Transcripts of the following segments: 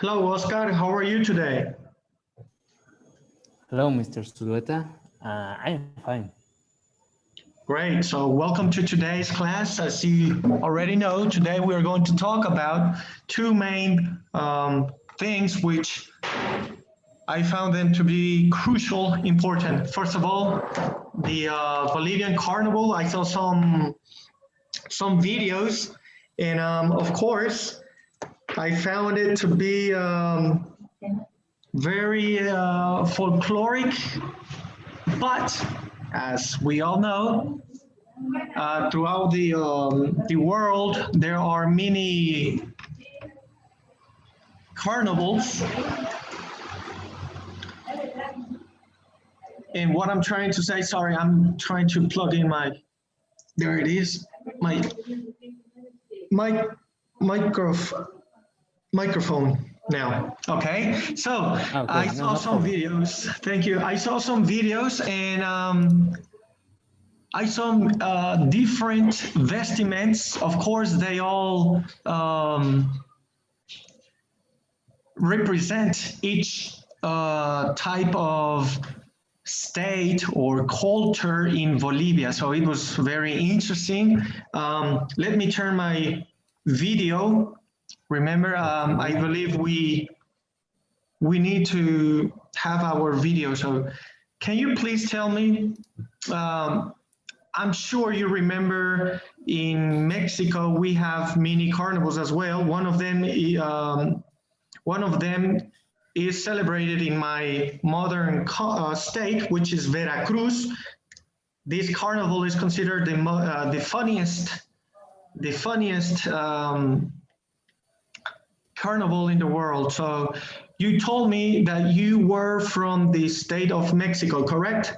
Hello, Oscar. How are you today? Hello, Mr. Zulueta. I am fine. Great. So welcome to today's class. As you already know, today we are going to talk about two main things which I found them to be crucial, important. First of all, the Bolivian Carnival. I saw some videos, and of course, I found it to be very folkloric. But as we all know, throughout the world, there are many carnivals. And what I'm trying to say, sorry, I'm trying to plug in there it is, my microphone now. Okay, so I Okay, saw no some problem. videos. Thank you. I saw some videos and I saw different vestiments. Of course, they all represent each type of state or culture in Bolivia. So it was very interesting. Let me turn my video. Remember, I Okay. believe we need to have our video. So can you please tell me, um, I'm sure you remember in Mexico, we have mini carnivals as well. One of them is celebrated in my modern state, which is Veracruz. This carnival is considered the funniest carnival in the world. So you told me that you were from the state of Mexico, correct?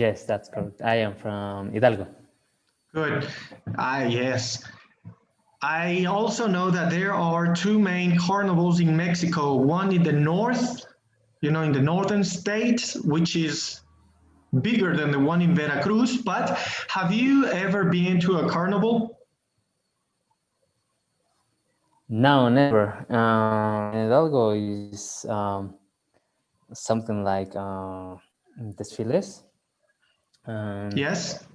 Yes, that's correct. I am from Hidalgo. Good. Yes. I also know that there are two main carnivals in Mexico. One in the north, in the northern state, which is bigger than the one in Veracruz. But have you ever been to a carnival? No, never. Hidalgo is something like desfiles. Um, Yes.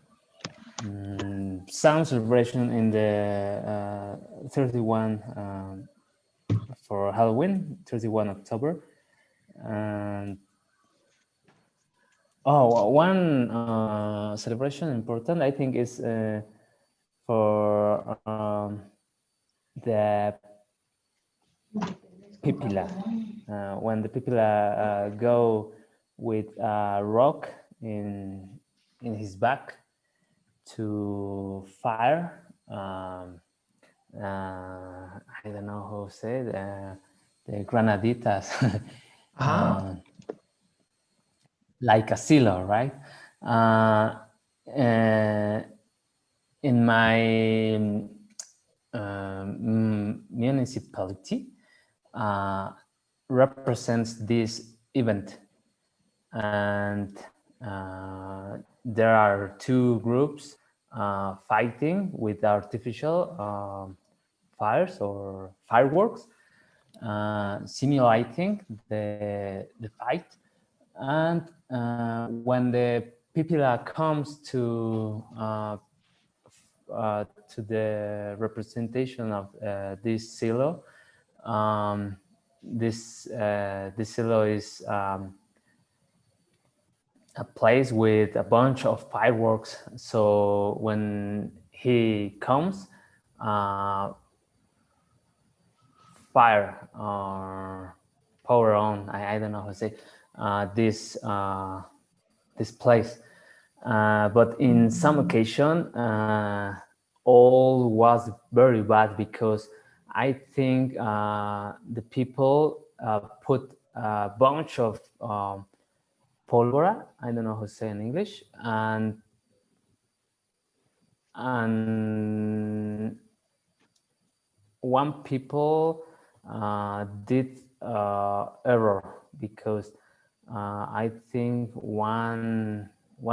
some celebration in the 31 for Halloween, 31 October. And one celebration important, I think, is for the pipila. When the pipila go with a rock in his back to fire. I don't know how to say it, the granaditas. Uh-huh. Like a silo, right? In my municipality, represents this event, and there are two groups fighting with artificial fires or fireworks, simulating the fight. And when the pipila comes to the representation of this silo, this silo is a place with a bunch of fireworks. So when he comes, fire or power on, I don't know how to say, this place. But in some occasion, all was very bad, because I think the people put a bunch of pólvora, I don't know how to say in English, and one people did error, because I think one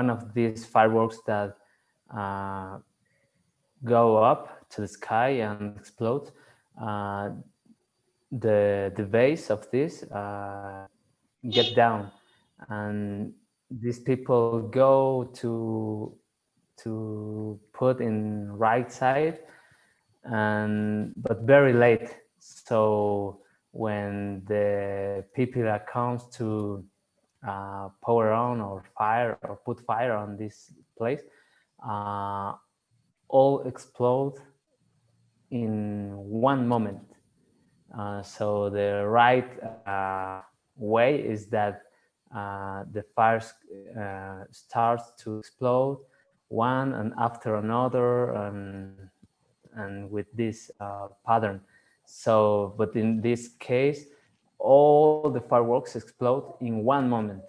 of these fireworks that go up to the sky and explode, the base of this get down, and these people go to put in right side, and but very late. So when the people comes to power on or fire or put fire on this place, all explode in one moment. So the right way is that the fire starts to explode one and after another, and with this pattern. So, but in this case, all the fireworks explode in one moment,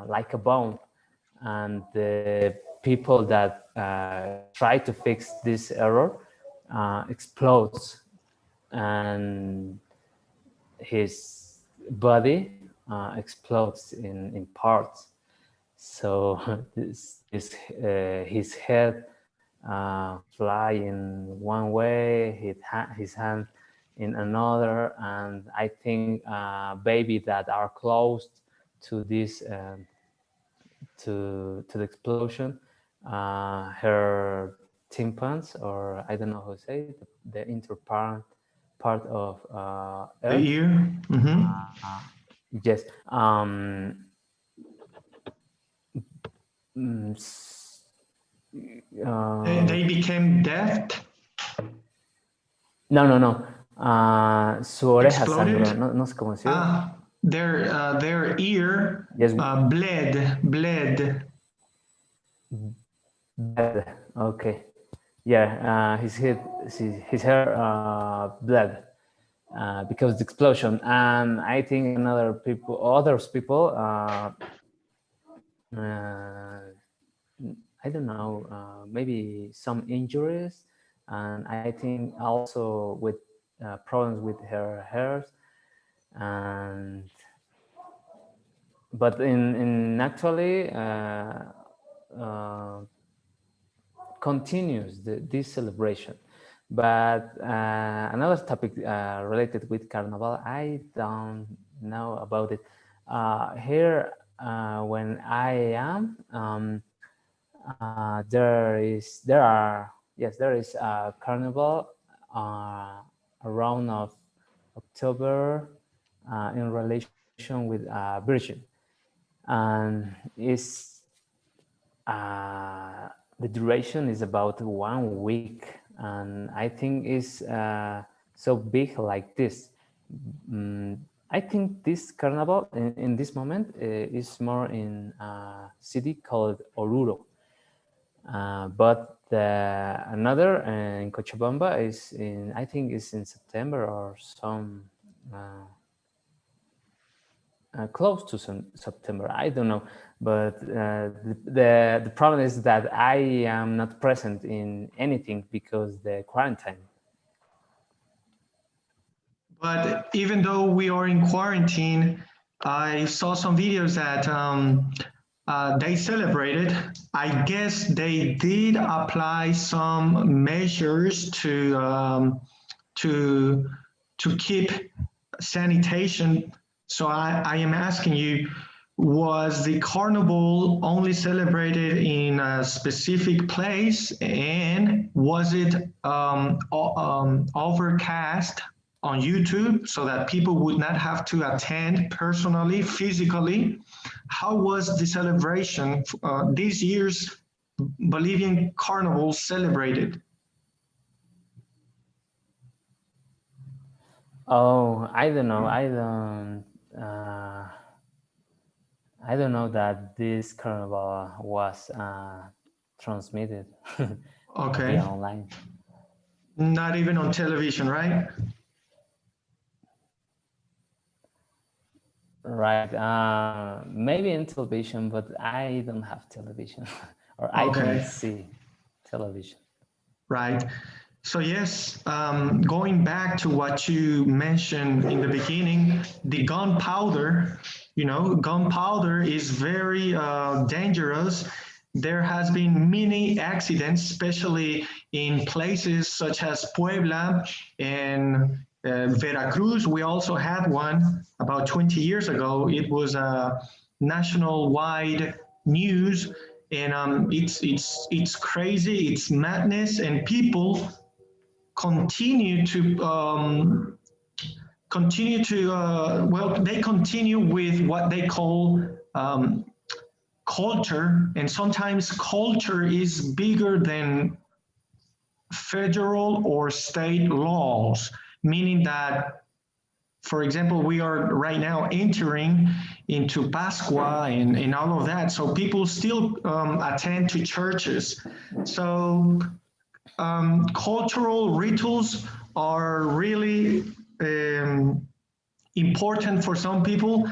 like a bomb. And the people that try to fix this error explodes, and his body explodes in parts. So his head fly in one way, his hand in another, and I think baby that are close to this to the explosion, her tympans, or I don't know how to say it, the interparent part of The earth. ear. Mm-hmm. Yes. They became deaf, No. Su oreja sangró. exploded. No sé cómo decirlo. Their ear Yes. bled. Okay. Yeah. His hair bled because of the explosion, and I think others people. I don't know, maybe some injuries, and I think also with problems with her hairs, and but in actually uh, continues this celebration. But another topic related with Carnival, I don't know about it. Here, when I am. There is a carnival around of October in relation with Virgin, and is the duration is about 1 week, and I think is so big like this. I think this carnival in this moment is more in a city called Oruro. But another in Cochabamba is I think is in September or some close to some September. I don't know, but the problem is that I am not present in anything because the quarantine. But even though we are in quarantine, I saw some videos that they celebrated. I guess they did apply some measures to to keep sanitation. So I am asking you, was the carnival only celebrated in a specific place, and was it overcast on YouTube so that people would not have to attend personally, physically? How was the celebration this year's Bolivian carnival celebrated? Oh, I don't know. I don't know that this carnival was transmitted Okay, via online. not even on television, right? Right. Maybe in television, but I don't have television or I don't Okay, see television. right. So yes, going back to what you mentioned in the beginning, the gunpowder, gunpowder is very dangerous. There has been many accidents, especially in places such as Puebla and Veracruz, we also had one about 20 years ago. It was a national-wide news, and it's crazy, it's madness, and people continue to they continue with what they call culture, and sometimes culture is bigger than federal or state laws, meaning that, for example, we are right now entering into Pascua and all of that. So people still attend to churches. So cultural rituals are really important for some people,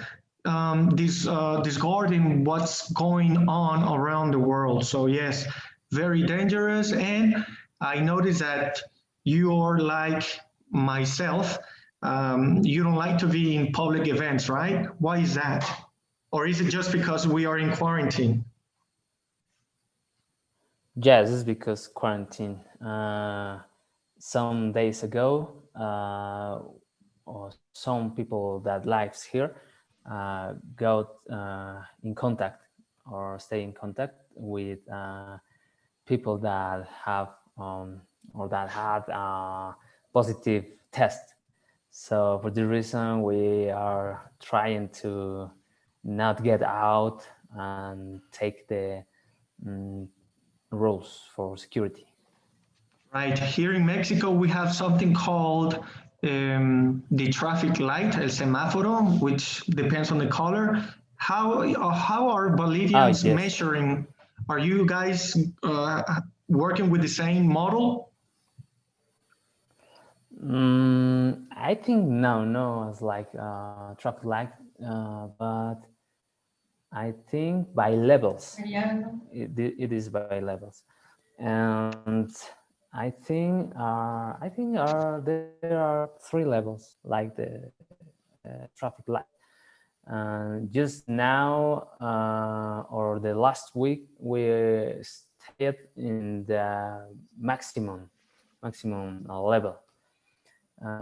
discarding what's going on around the world. So yes, very dangerous. And I noticed that you are like myself. You don't like to be in public events, right? Why is that? Or is it just because we are in quarantine? Yes, it's because quarantine. Some days ago, or some people that lives here got in contact or stay in contact with people that have or that had a positive test. So for this reason, we are trying to not get out and take the um, rules for security. Right. Here in Mexico, we have something called the traffic light, el semáforo, which depends on the color. How are Oh, Bolivians yes. measuring? Are you guys working with the same model? I think no, it's like traffic light, but I think by levels. It is by levels, and there are 3 levels like the traffic light. Just now or the last week we stayed in the maximum level.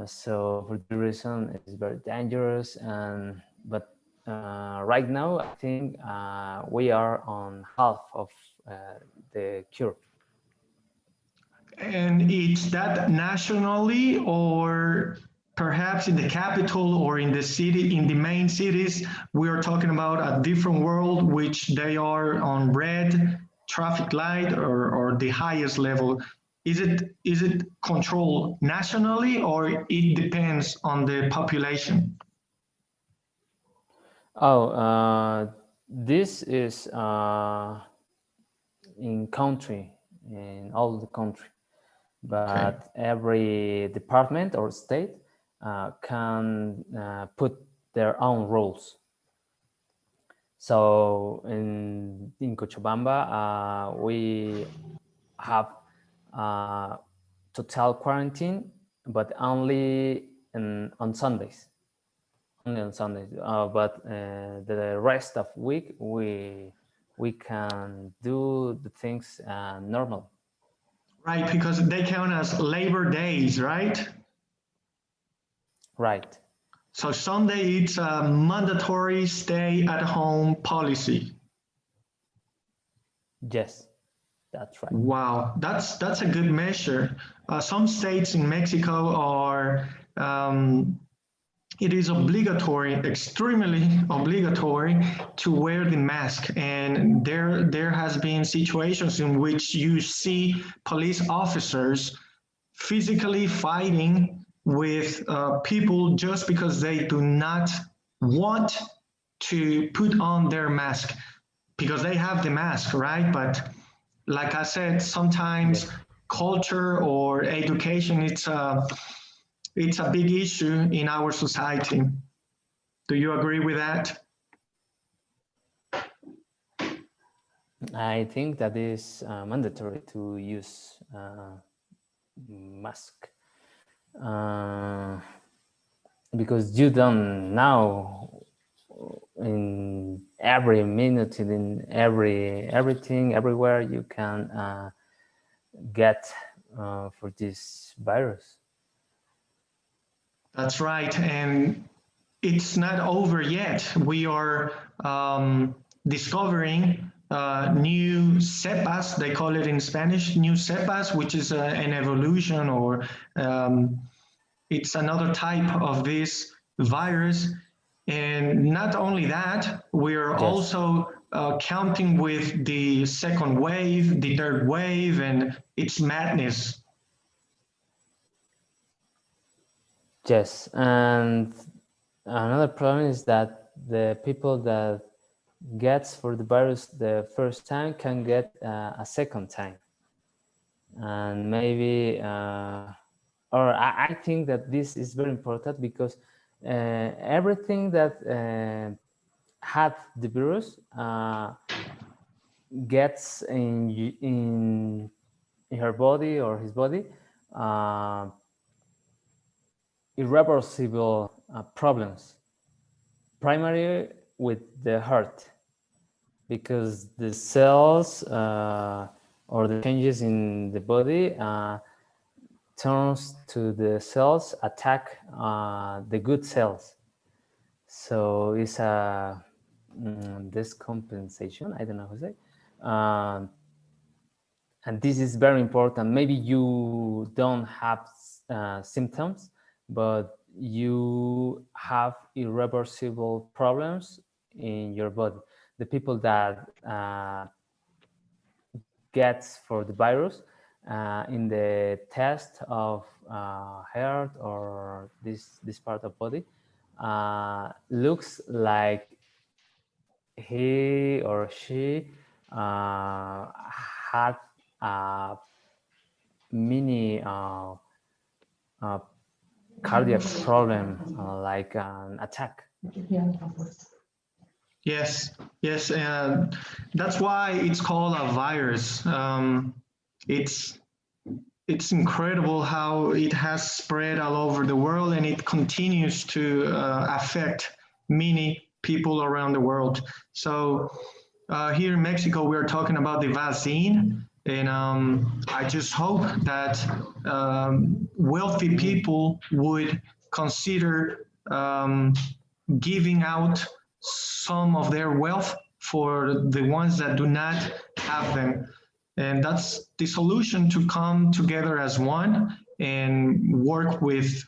So for the reason it's very dangerous, and but right now I think we are on half of the curve. And it's that nationally, or perhaps in the capital or in the city, in the main cities, we are talking about a different world, which they are on red traffic light or the highest level. Is it controlled nationally, or it depends on the population? Oh, this is in country, in all the country, Okay. but every department or state can put their own rules. So in Cochabamba, we have total quarantine, but only on Sundays. Only on Sundays. But the rest of week we can do the things normal. Right, because they count as labor days, right? Right. So Sunday, it's a mandatory stay at home policy. Yes, that's right. Wow, that's a good measure. Some states in Mexico are it is obligatory, extremely obligatory, to wear the mask, and there has been situations in which you see police officers physically fighting with people just because they do not want to put on their mask because they have the mask, right? But like I said, sometimes Yes. culture or education, it's a big issue in our society. Do you agree with that? I think that is mandatory to use mask uh, because you don't know in every minute, in everything, everywhere you can get for this virus. That's right. And it's not over yet. We are discovering new cepas, they call it in Spanish, new cepas, which is an evolution or um, it's another type of this virus. And not only that, we're Yes. also counting with the second wave, the third wave, and it's madness. Yes, and another problem is that the people that gets for the virus the first time can get a second time, and maybe or I think that this is very important because everything that had the virus gets in her body or his body uh, irreversible problems, primarily with the heart, because the cells or the changes in the body turns to the cells attack the good cells. So it's a discompensation. I don't know how to say. Um, and this is very important. Maybe you don't have symptoms, but you have irreversible problems in your body. The people that gets for the virus in the test of heart or this part of body looks like he or she had a mini uh, cardiac problem, like an attack. Yes, yes, and that's why it's called a virus. It's it's incredible how it has spread all over the world, and it continues to affect many people around the world. So here in Mexico, we're talking about the vaccine, and I just hope that wealthy people would consider giving out some of their wealth for the ones that do not have them. And that's the solution, to come together as one and work with,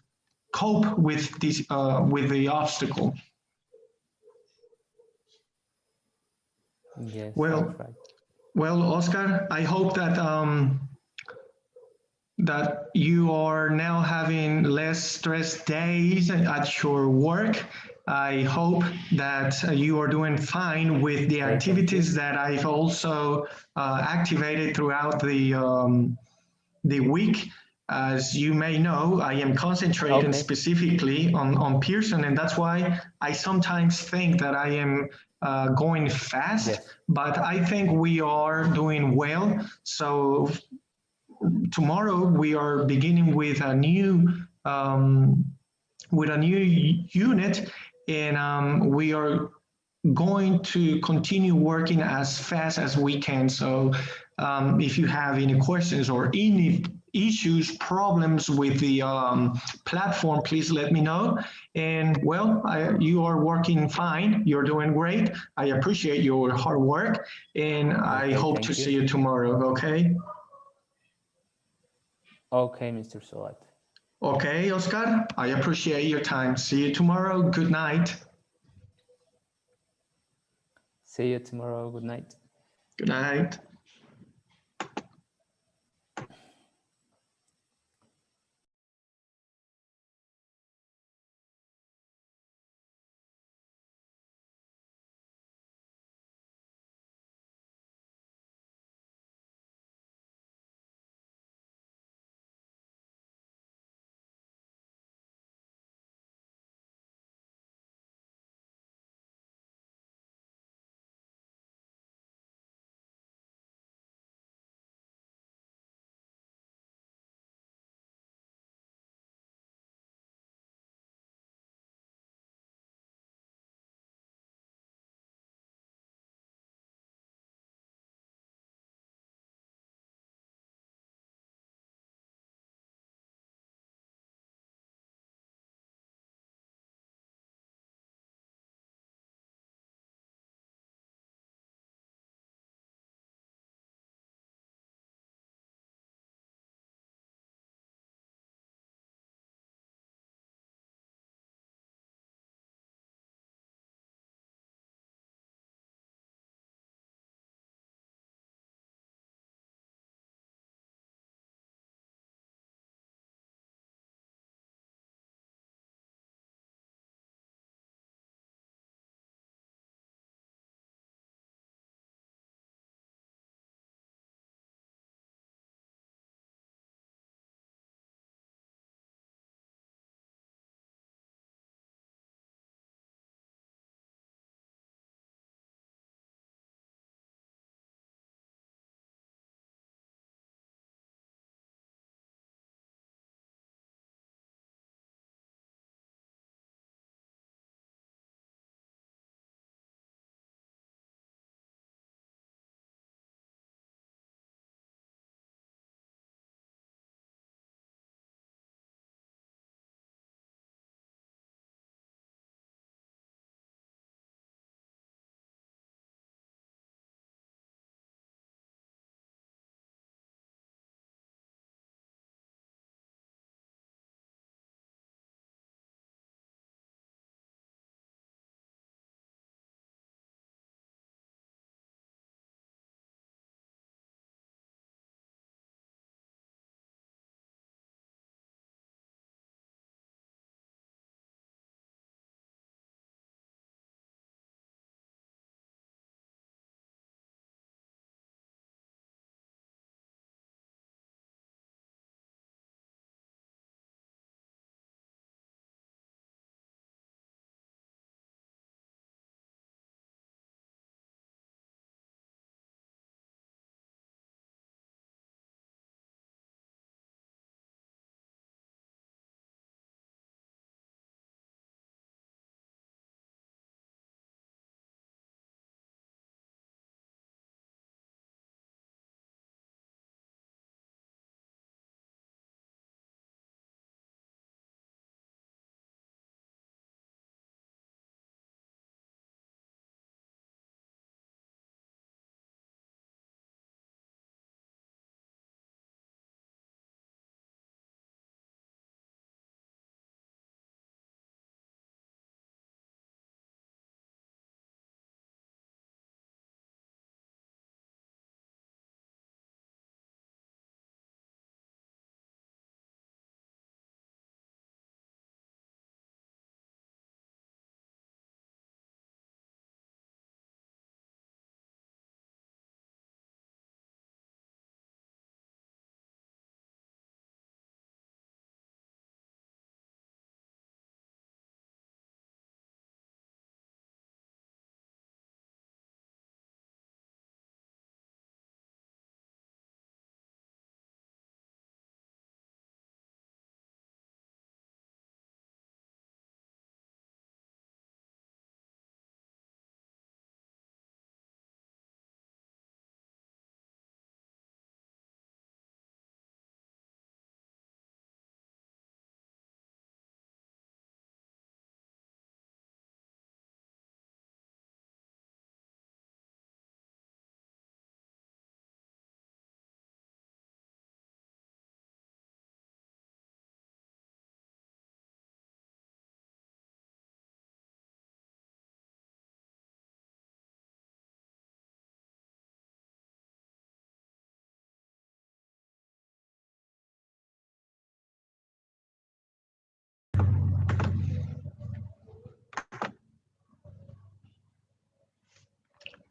cope with the obstacle. Yes, that's Well, right. well, Oscar, I hope that that you are now having less stress days at your work. I hope that you are doing fine with the Okay, thank you. activities that I've also activated throughout the week. As you may know, I am concentrating Okay. specifically on Pearson, and that's why I sometimes think that I am going fast, Yes. but I think we are doing well. So tomorrow we are beginning with a new unit, and we are going to continue working as fast as we can. So if you have any questions or any issues, problems with the platform, please let me know. And well, you are working fine. You're doing great. I appreciate your hard work, and I Okay, hope to thank see you. you tomorrow. Okay. Okay, Mr. Solat. Okay, Oscar, I appreciate your time. See you tomorrow. Good night. See you tomorrow. Good night. Good night.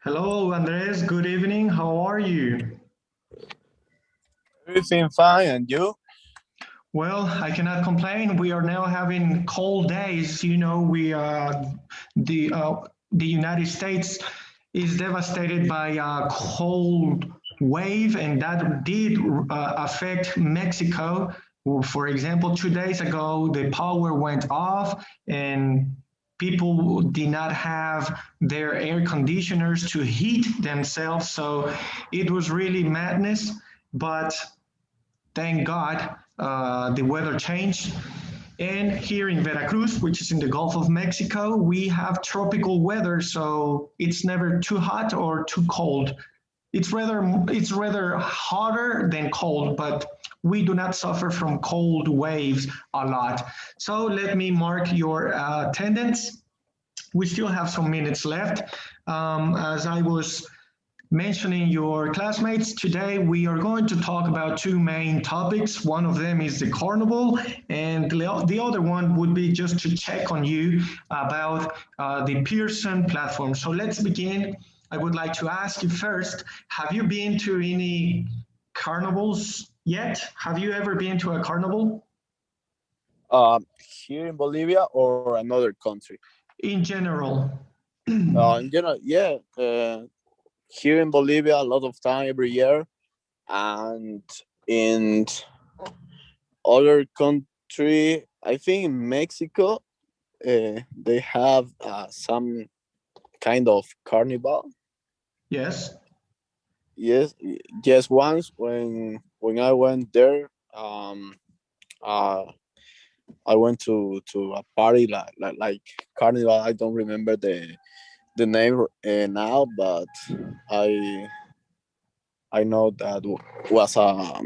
Hello, Andres. Good evening. How are you? Everything fine, and you? Well, I cannot complain. We are now having cold days. You know, the uh, the United States is devastated by a cold wave, and that did affect Mexico. For example, 2 days ago, the power went off, and people did not have their air conditioners to heat themselves. So it was really madness. But thank God the weather changed. And here in Veracruz, which is in the Gulf of Mexico, we have tropical weather, so it's never too hot or too cold. It's rather hotter than cold, but we do not suffer from cold waves a lot. So let me mark your attendance. We still have some minutes left. As I was mentioning your classmates, today we are going to talk about two main topics. One of them is the carnival, and the other one would be just to check on you about the Pearson platform. So let's begin. I would like to ask you first, have you been to any carnivals yet? Have you ever been to a carnival? Um, Here in Bolivia or another country? In general. Yeah. Here in Bolivia, a lot of time every year, and in other country, I think in Mexico, they have some kind of carnival. Yes. Yes, just once when I went there, uh, I went to a party like carnival. I don't remember the name now, but I I know that was a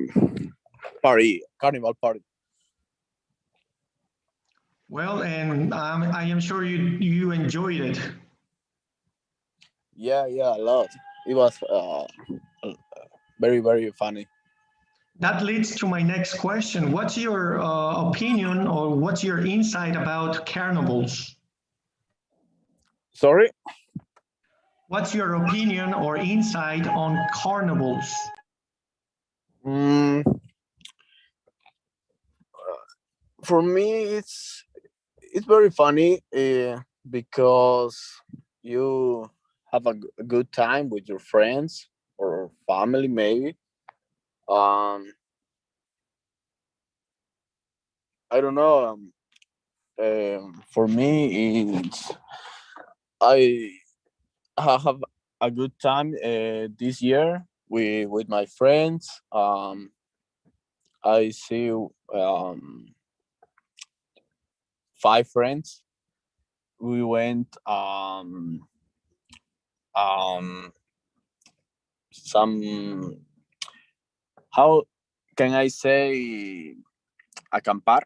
party carnival party. Well, and I am sure you enjoyed it. Yeah, yeah, a lot. It was very funny. That leads to my next question. What's your opinion or what's your insight about carnivals? Sorry. What's your opinion or insight on carnivals? Mm, for me, it's very funny because you have a good time with your friends or family maybe. Um, I don't know. For me, I have a good time this year with my friends. I see five friends. We went um some, how can I say, acampar,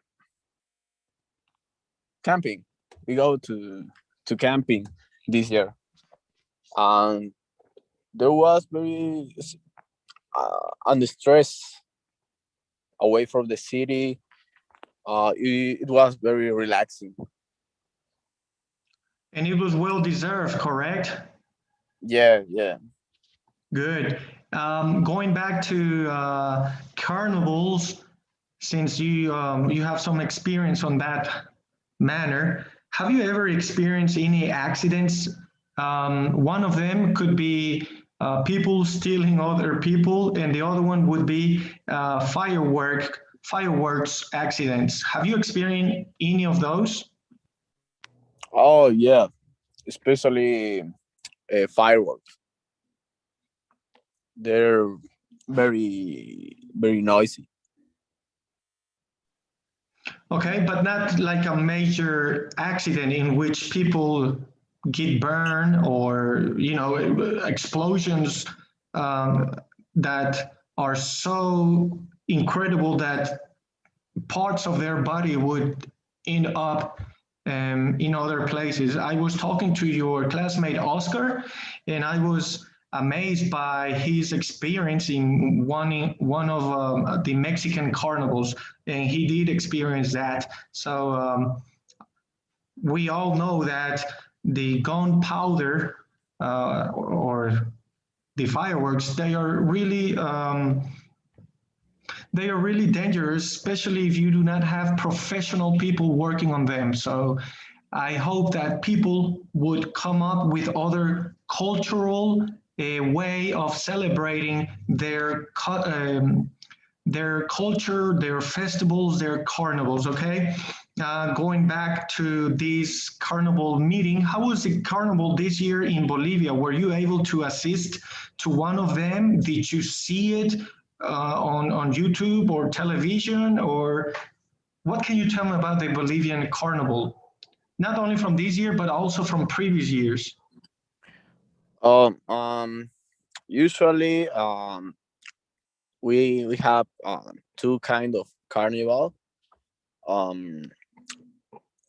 camping. We go to camping this year, and there was very under stress away from the city. It was very relaxing. And it was well deserved, correct? Yeah, yeah. Good. Going back to carnivals, since you have some experience on that manner, have you ever experienced any accidents? One of them could be people stealing other people, and the other one would be fireworks accidents. Have you experienced any of those? Oh yeah, especially fireworks. They're very noisy. Okay, but not like a major accident in which people get burned or, explosions um, that are so incredible that parts of their body would end up in other places. I was talking to your classmate Oscar, and I was amazed by his experience in one of the Mexican carnivals, and he did experience that. So we all know that the gunpowder or the fireworks, they are really dangerous, especially if you do not have professional people working on them. So I hope that people would come up with other cultural way of celebrating their culture, their festivals, their carnivals, okay? Going back to this carnival meeting, how was the carnival this year in Bolivia? Were you able to assist to one of them? Did you see it on YouTube or television? Or what can you tell me about the Bolivian carnival? Not only from this year, but also from previous years. Um, Usually, we have two kind of carnival. Um,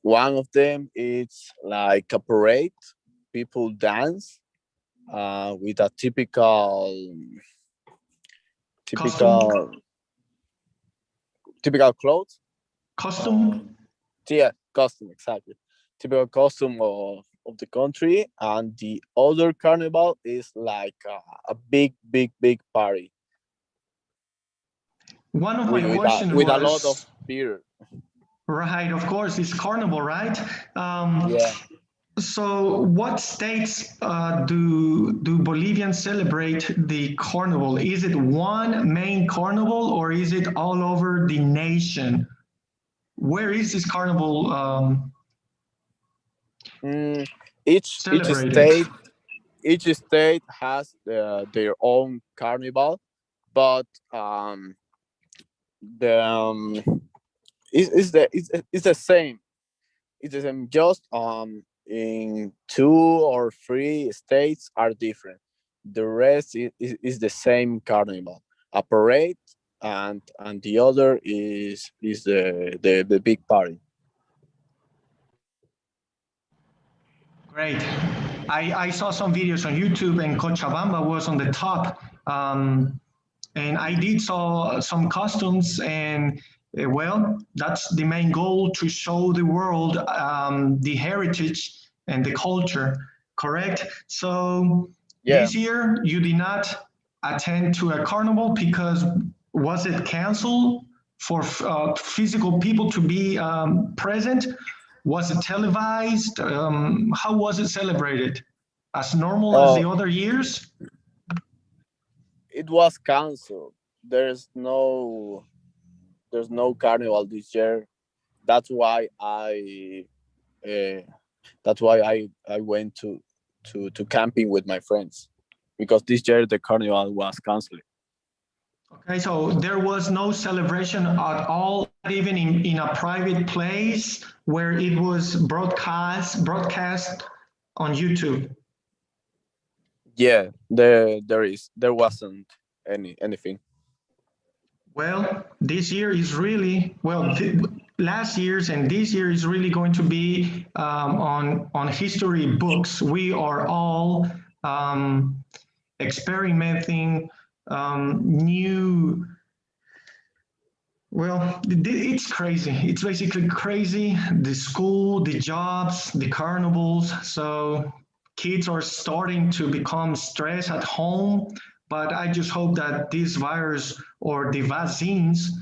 One of them is like a parade. People dance with a Costume? typical typical clothes. Costume? Yeah, costume exactly. Typical costume of the country, and the other carnival is like a big party One of my questions with a lot of was, beer. right, of course, it's carnival, right? Um, Yeah. so what states do Bolivians celebrate the carnival? Is it one main carnival or is it all over the nation? Where is this carnival Mm, each celebrated? state has their own carnival, but the it's the same. It's the same. Just in two or three states are different. The rest is the same carnival. A parade, and the other is the big party. Great. I saw some videos on YouTube and Cochabamba was on the top. And I did saw some costumes and well, that's the main goal to show the world the heritage and the culture, correct? So Yeah. this year you did not attend to a carnival because was it canceled for physical people to be present? Was it televised? How was it celebrated? As normal as the Oh, other years? it was canceled. There's no carnival this year. That's why uh, I went to camping with my friends, because this year the carnival was canceled. Okay, so there was no celebration at all, not even in a private place where it was broadcast on YouTube. Yeah, there wasn't anything. Well, this year is really well. Last year's and this year is really going to be on history books. We are all experimenting new. Well, it's crazy. It's basically crazy. The school, the jobs, the carnivals. So kids are starting to become stressed at home. But I just hope that this virus or the vaccines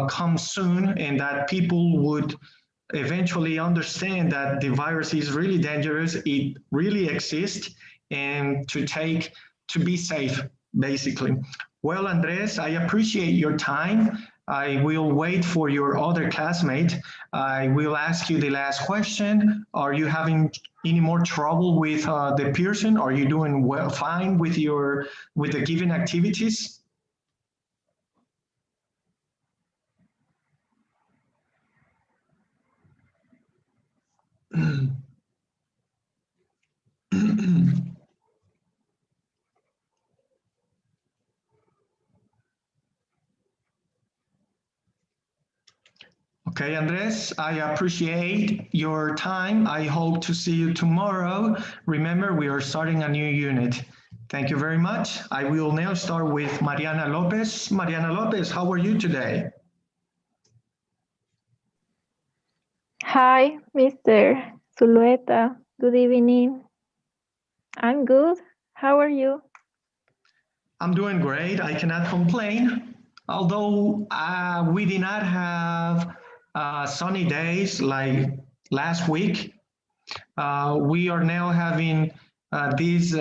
come soon and that people would eventually understand that the virus is really dangerous. It really exists and to be safe, basically. Well, Andres, I appreciate your time. I will wait for your other classmate. I will ask you the last question. Are you having any more trouble with the Pearson? Are you doing well, fine with the given activities? Okay, Andres, I appreciate your time. I hope to see you tomorrow. Remember, we are starting a new unit. Thank you very much. I will now start with Mariana Lopez. Mariana Lopez, how are you today? Hi, Mr. Zulueta. Good evening. I'm good. How are you? I'm doing great. I cannot complain. Although we did not have sunny days like last week, we are now having this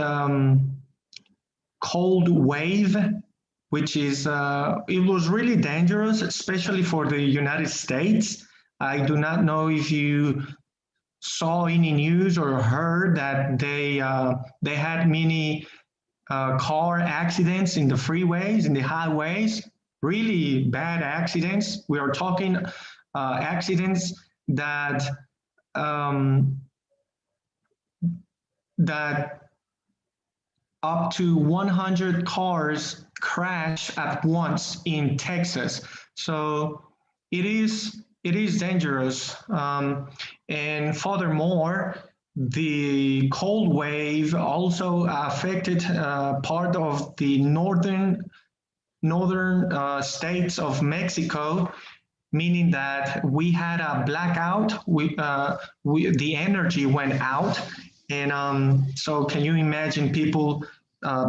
cold wave, which is, it was really dangerous, especially for the United States. I do not know if you saw any news or heard that they had many car accidents in the freeways, in the highways, really bad accidents. We are talking accidents that um, that up to 100 cars crash at once in Texas. So it is dangerous. And furthermore, the cold wave also affected part of the northern states of Mexico, meaning that we had a blackout. The energy went out, and so can you imagine people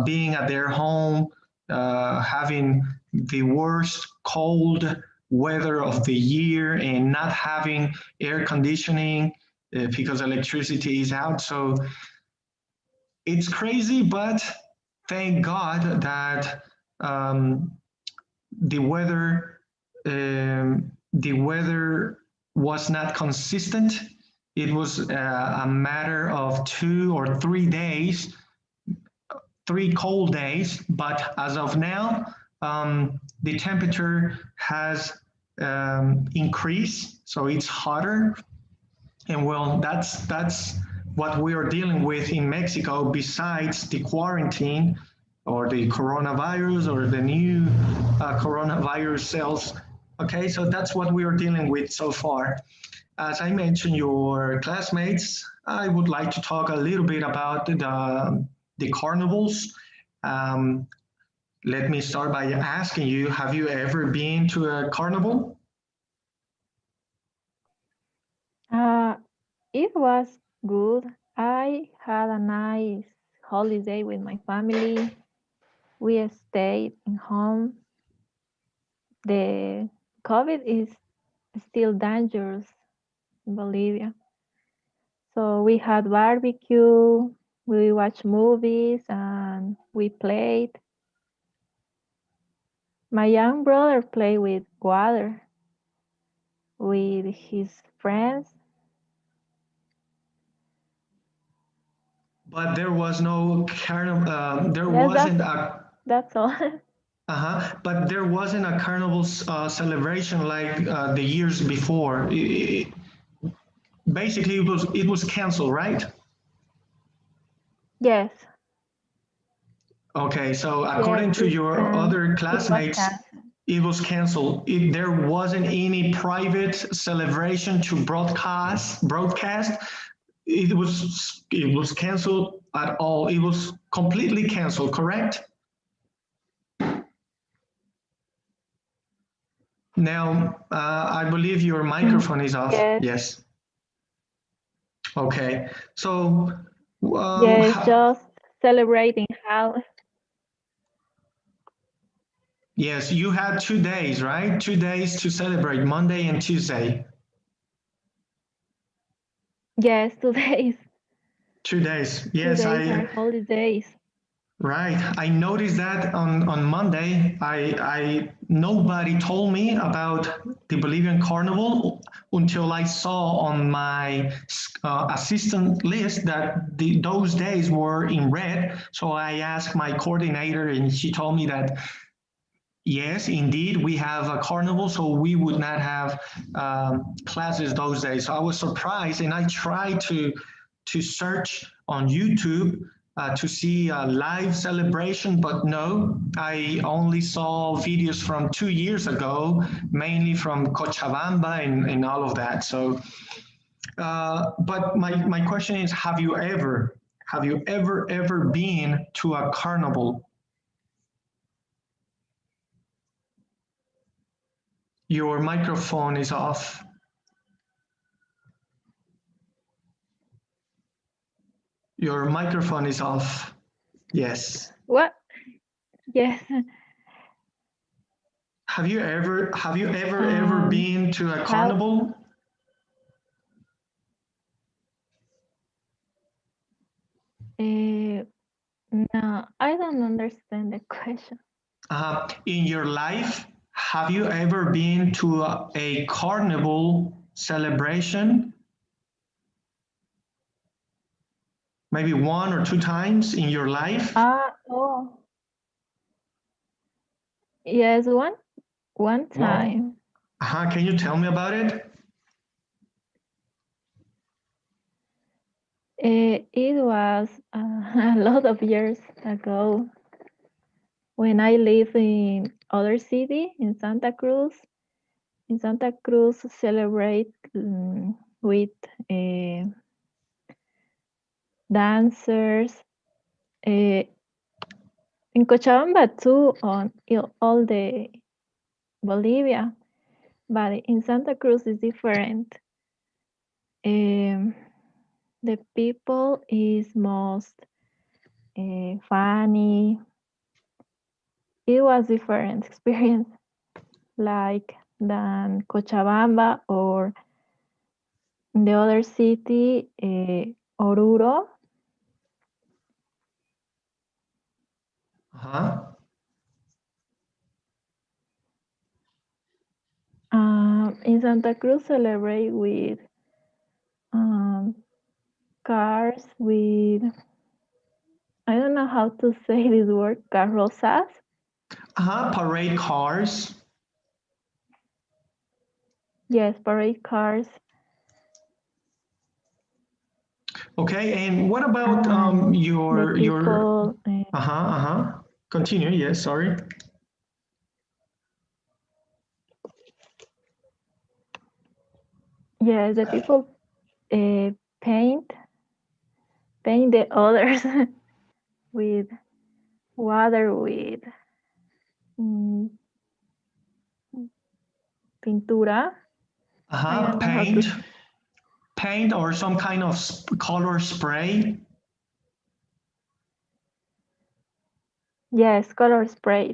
being at their home, having the worst cold weather of the year, and not having air conditioning because electricity is out. So it's crazy, but thank God that um, the weather the weather was not consistent. It was a matter of 2 or 3 days, 3 cold days. But as of now, the temperature has increased, so it's hotter. And well, that's what we are dealing with in Mexico, besides the quarantine or the coronavirus or the new coronavirus cells. Okay, so that's what we are dealing with so far. As I mentioned, your classmates, I would like to talk a little bit about the carnivals. Um, Let me start by asking you, have you ever been to a carnival? Uh, it was good. I had a nice holiday with my family. We stayed in home. The COVID is still dangerous in Bolivia. So we had barbecue, we watched movies, and we played. My young brother played with water with his friends. But there was no carnival, there Yes, wasn't a that's all. But there wasn't a carnival celebration like the years before. Basically, it was canceled, right? Yes, Okay, so yes, according to your other it was classmates, canceled. it was canceled. There wasn't any private celebration to broadcast. It was canceled at all. It was completely canceled, correct? Now, I believe your microphone is off. Yes, Yes. Okay. So, yes, just celebrating how. yes, you had 2 days, right? 2 days to celebrate, Monday and Tuesday. Yes, 2 days. 2 days. Two Yes, days are holidays. right. I noticed that on Monday. I nobody told me about the Bolivian Carnival until I saw on my assistant list that those days were in red. So I asked my coordinator, and she told me that yes, indeed, we have a carnival, so we would not have classes those days. So I was surprised, and I tried to search on YouTube to see a live celebration, but no, I only saw videos from 2 years ago, mainly from Cochabamba and all of that. So, but my question is, have you ever been to a carnival? Your microphone is off. Your microphone is off. Yes. What? Yes. Have you ever been to a How? carnival? No, I don't understand the question. In your life, have you ever been to a carnival celebration? Maybe 1 or 2 times in your life? Oh, yes, one Well, time. can you tell me about it? It was a lot of years ago when I lived in other city in Santa Cruz. In Santa Cruz, celebrate with dancers. In Cochabamba too, on all the Bolivia, but in Santa Cruz is different. The people is most funny. It was different experience, like than Cochabamba or the other city, Oruro. Uh-huh. In Santa Cruz, celebrate with cars with, I don't know how to say this word, carrozas. Parade cars. Yes, parade cars. Okay, and what about The people, Continue. Yes, sorry. yes, the people paint the others with water, with pintura. I don't know how to. Paint or some kind of color spray. Yes, color spray.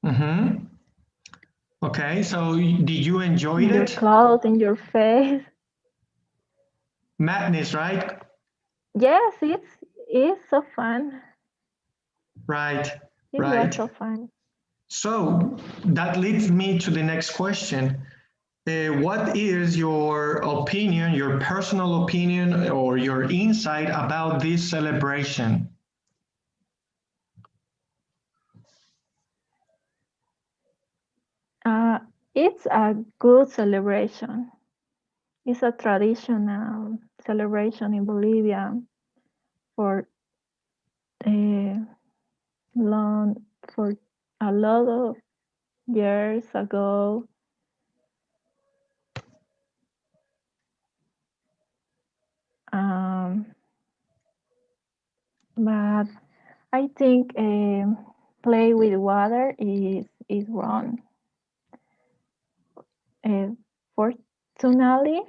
Mm-hmm. Okay, so did you enjoy In your it? clothes, in your face. Madness, right? Yes, it's so fun. Right, It was right. so fun. So that leads me to the next question. What is your opinion, your personal opinion, or your insight about this celebration? It's a good celebration. It's a traditional celebration in Bolivia for a long, for a lot of years ago. But I think play with water is wrong. Fortunately,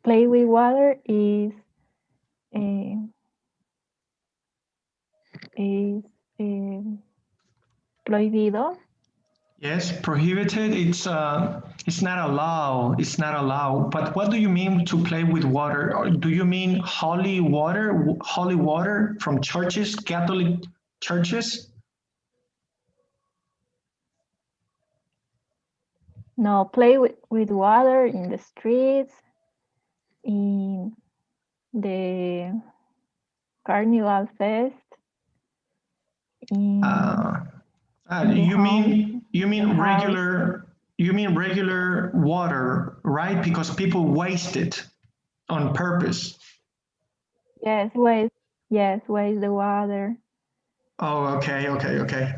play with water is prohibido. Yes, prohibited. It's not allowed. It's not allowed. But what do you mean to play with water? Or do you mean holy water? Holy water from churches, Catholic churches? No, play with water in the streets, in the carnival fest, in the You home, mean the house. regular water, right? Because people waste it on purpose. Yes, waste the water. Oh, okay.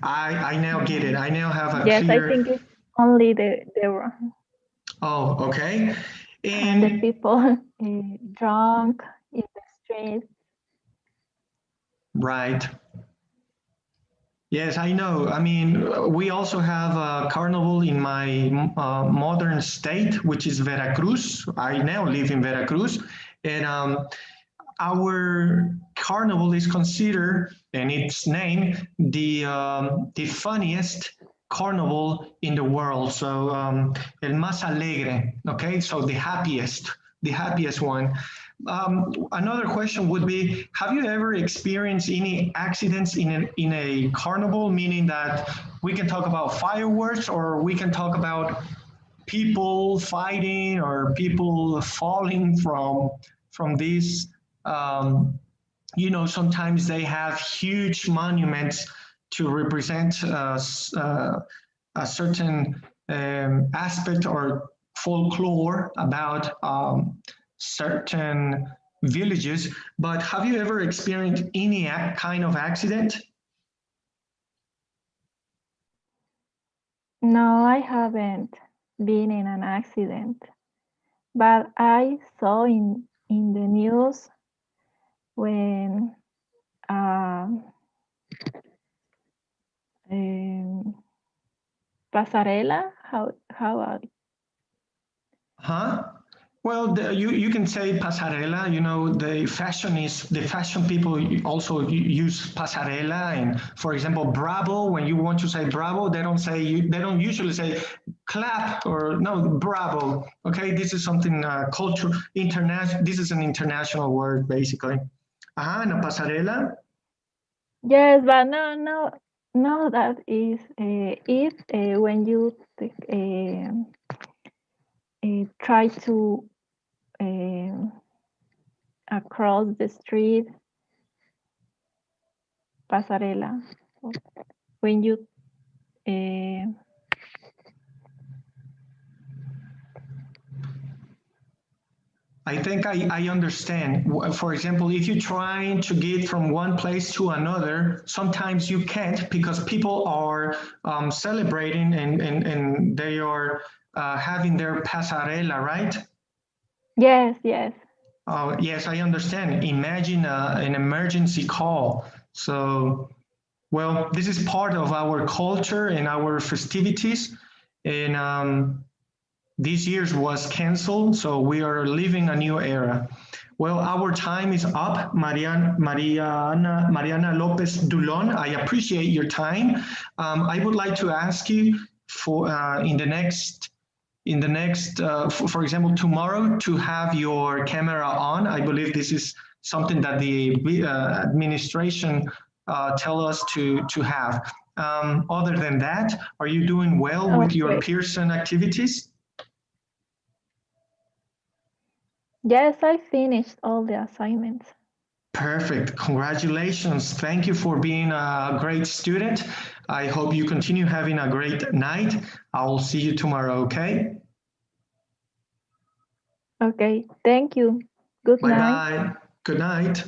I now get it. I now have a Yes, I clear. think it's only the wrong. Oh, okay. And the And people drunk in the streets. right. Yes, I know. I mean, we also have a carnival in my modern state, which is Veracruz. I now live in Veracruz, And our carnival is considered, and its name, the funniest carnival in the world. So el más alegre, okay? So the happiest one. Another question would be, have you ever experienced any accidents in a carnival, meaning that we can talk about fireworks or we can talk about people fighting or people falling from these sometimes they have huge monuments to represent a certain aspect or folklore about certain villages. But have you ever experienced any kind of accident? No, I haven't been in an accident, but I saw in the news when pasarela, how Huh? Well, you can say pasarela. The fashion people also use pasarela. And for example, bravo. When you want to say bravo, they don't usually say clap or no bravo. Okay, this is something culture international. This is an international word basically. Na pasarela. Yes, but no, that is if when you try to across the street, pasarela. When you I think I understand. For example, if you're trying to get from one place to another, sometimes you can't because people are celebrating and they are having their pasarela, right? yes. Yes, I understand. Imagine an emergency call. So, well, this is part of our culture and our festivities. And this year's was canceled, so we are living a new era. Well, our time is up. Mariana Lopez Dulon, I appreciate your time. I would like to ask you for for example, tomorrow to have your camera on. I believe this is something that the administration tell us to have. Other than that, are you doing well with your Okay. Pearson activities? Yes, I finished all the assignments. Perfect. Congratulations. Thank you for being a great student. I hope you continue having a great night. I'll see you tomorrow, okay? Okay, thank you. Good night. Bye-bye. Good night.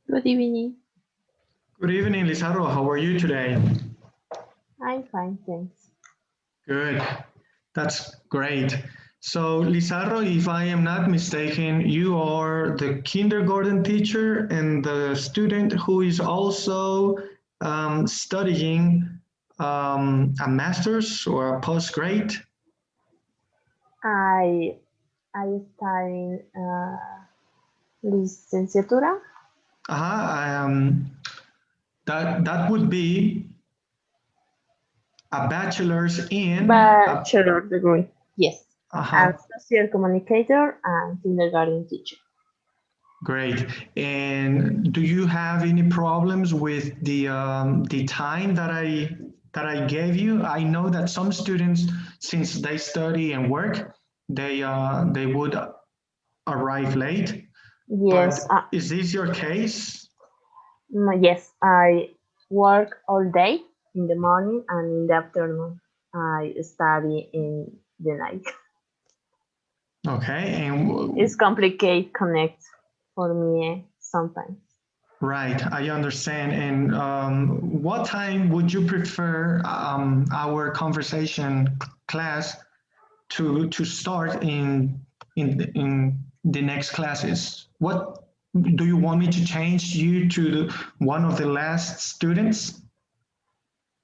Good evening. Good evening, Lizarro. How are you today? I'm fine, thanks. Good. That's great. So, Lizarro, if I am not mistaken, you are the kindergarten teacher and the student who is also studying a master's or a postgrad. I study licenciatura, That would be a bachelor's in bachelor degree. Yes, uh-huh. I'm social communicator and kindergarten teacher. Great. And do you have any problems with the time that I gave you? I know that some students, since they study and work, they would arrive late. Yes, But is this your case? yes, I work all day in the morning and in the afternoon. I study in the night. Okay. And It's complicated connect for me sometimes. right, I understand. And what time would you prefer our conversation class to start in the next classes? What do you want me to change you to one of the last students?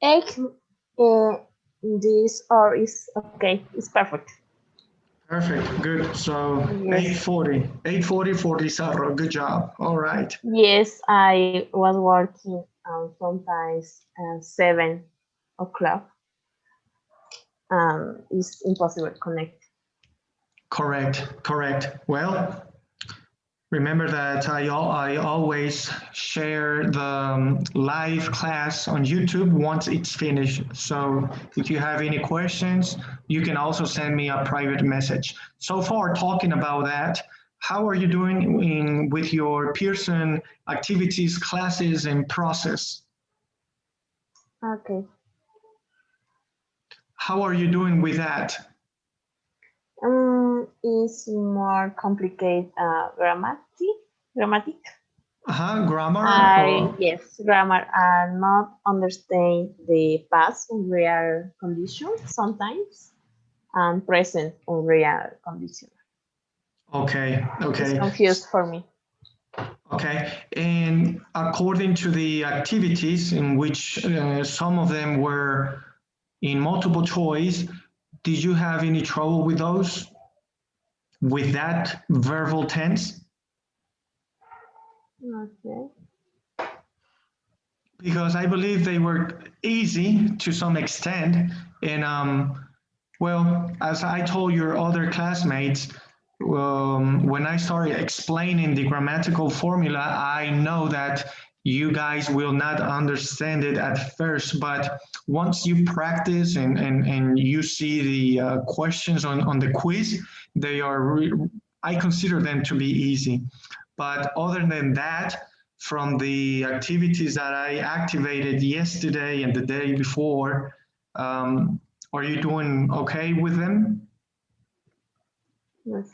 Egg, uh, this or is okay. It's perfect. Perfect, good. So Yes. 8:40 for Lizarro. Good job. All right. Yes, I was working sometimes 7 o'clock. It's impossible to connect. Correct. Well, remember that I always share the live class on YouTube once it's finished. So if you have any questions, you can also send me a private message. So far, talking about that, how are you doing with your Pearson activities, classes, and process? Okay. How are you doing with that? It's more complicated grammatic. Grammar? Yes, grammar. I not understand the past in real conditions sometimes and present in real condition. Okay. It's confused for me. Okay, and according to the activities in which some of them were in multiple choice, did you have any trouble with those, with that verbal tense? Okay. Because I believe they were easy to some extent, and well, as I told your other classmates, when I started explaining the grammatical formula, I know that you guys will not understand it at first, but once you practice and you see the questions on the quiz, they are, I consider them to be easy. But other than that, from the activities that I activated yesterday and the day before, are you doing okay with them? Yes.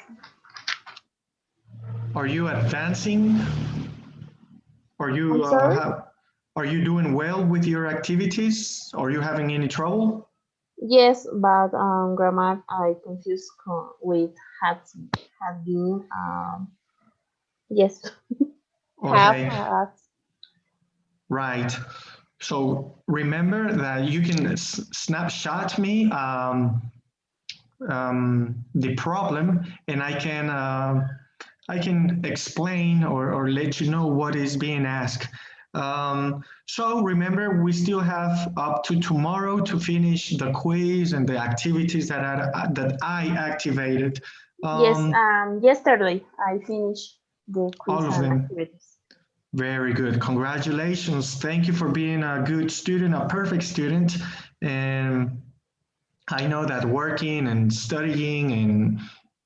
Are you advancing? Are you I'm sorry? are you doing well with your activities? Are you having any trouble? Yes, but grammar I confuse with had been. Yes, have Okay, had. right. So remember that you can snapshot me the problem, and I can explain or let you know what is being asked. So remember, we still have up to tomorrow to finish the quiz and the activities that I activated. Yes, yesterday I finished the All quiz of and them. activities. Very good. Congratulations. Thank you for being a good student, a perfect student. And I know that working and studying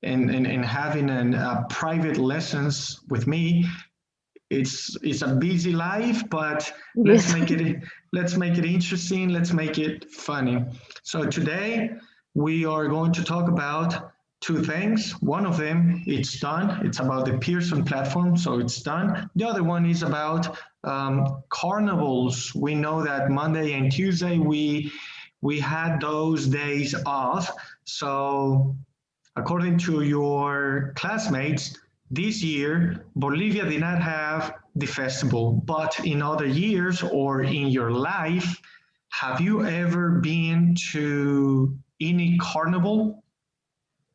and having private lessons with me, it's a busy life, but Yes. let's make it interesting. Let's make it funny. So today we are going to talk about two things. One of them, it's done. It's about the Pearson platform, so it's done. The other one is about carnivals. We know that Monday and Tuesday we had those days off. So according to your classmates, this year, Bolivia did not have the festival, but in other years or in your life, have you ever been to any carnival?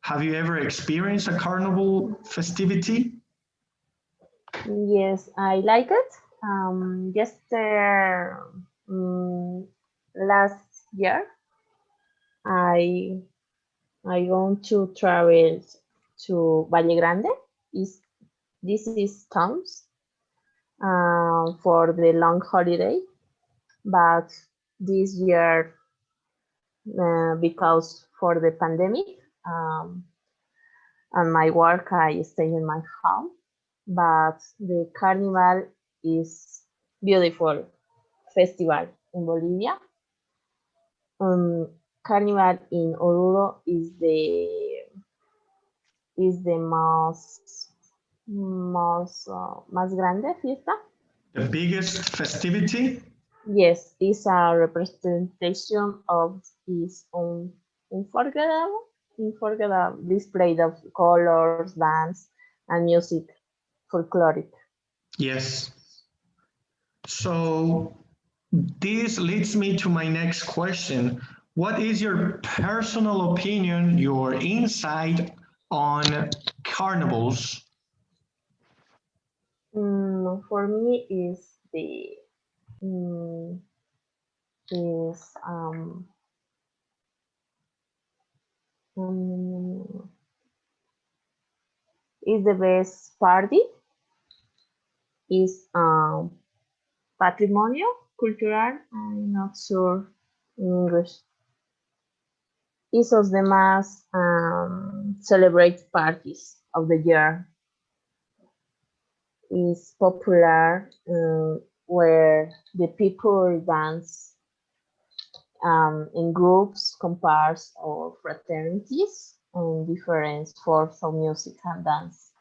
Have you ever experienced a carnival festivity? Yes, I like it. Just last year, I I want to travel to Valle Grande. Is this is counts for the long holiday, but this year because for the pandemic and my work, I stay in my home. But the carnival is beautiful festival in Bolivia. Carnival in Oruro is the más grande fiesta. The biggest festivity? Yes, it's a representation of his own unforgettable display of colors, dance, and music, folkloric. Yes. So this leads me to my next question. What is your personal opinion, your insight on carnivals? For me, is the mm, is um, is the best party. Is patrimonio cultural. I'm not sure in English. Is of the más celebrate parties of the year. Is popular where the people dance in groups, compares, or fraternities, and different forms of music and dance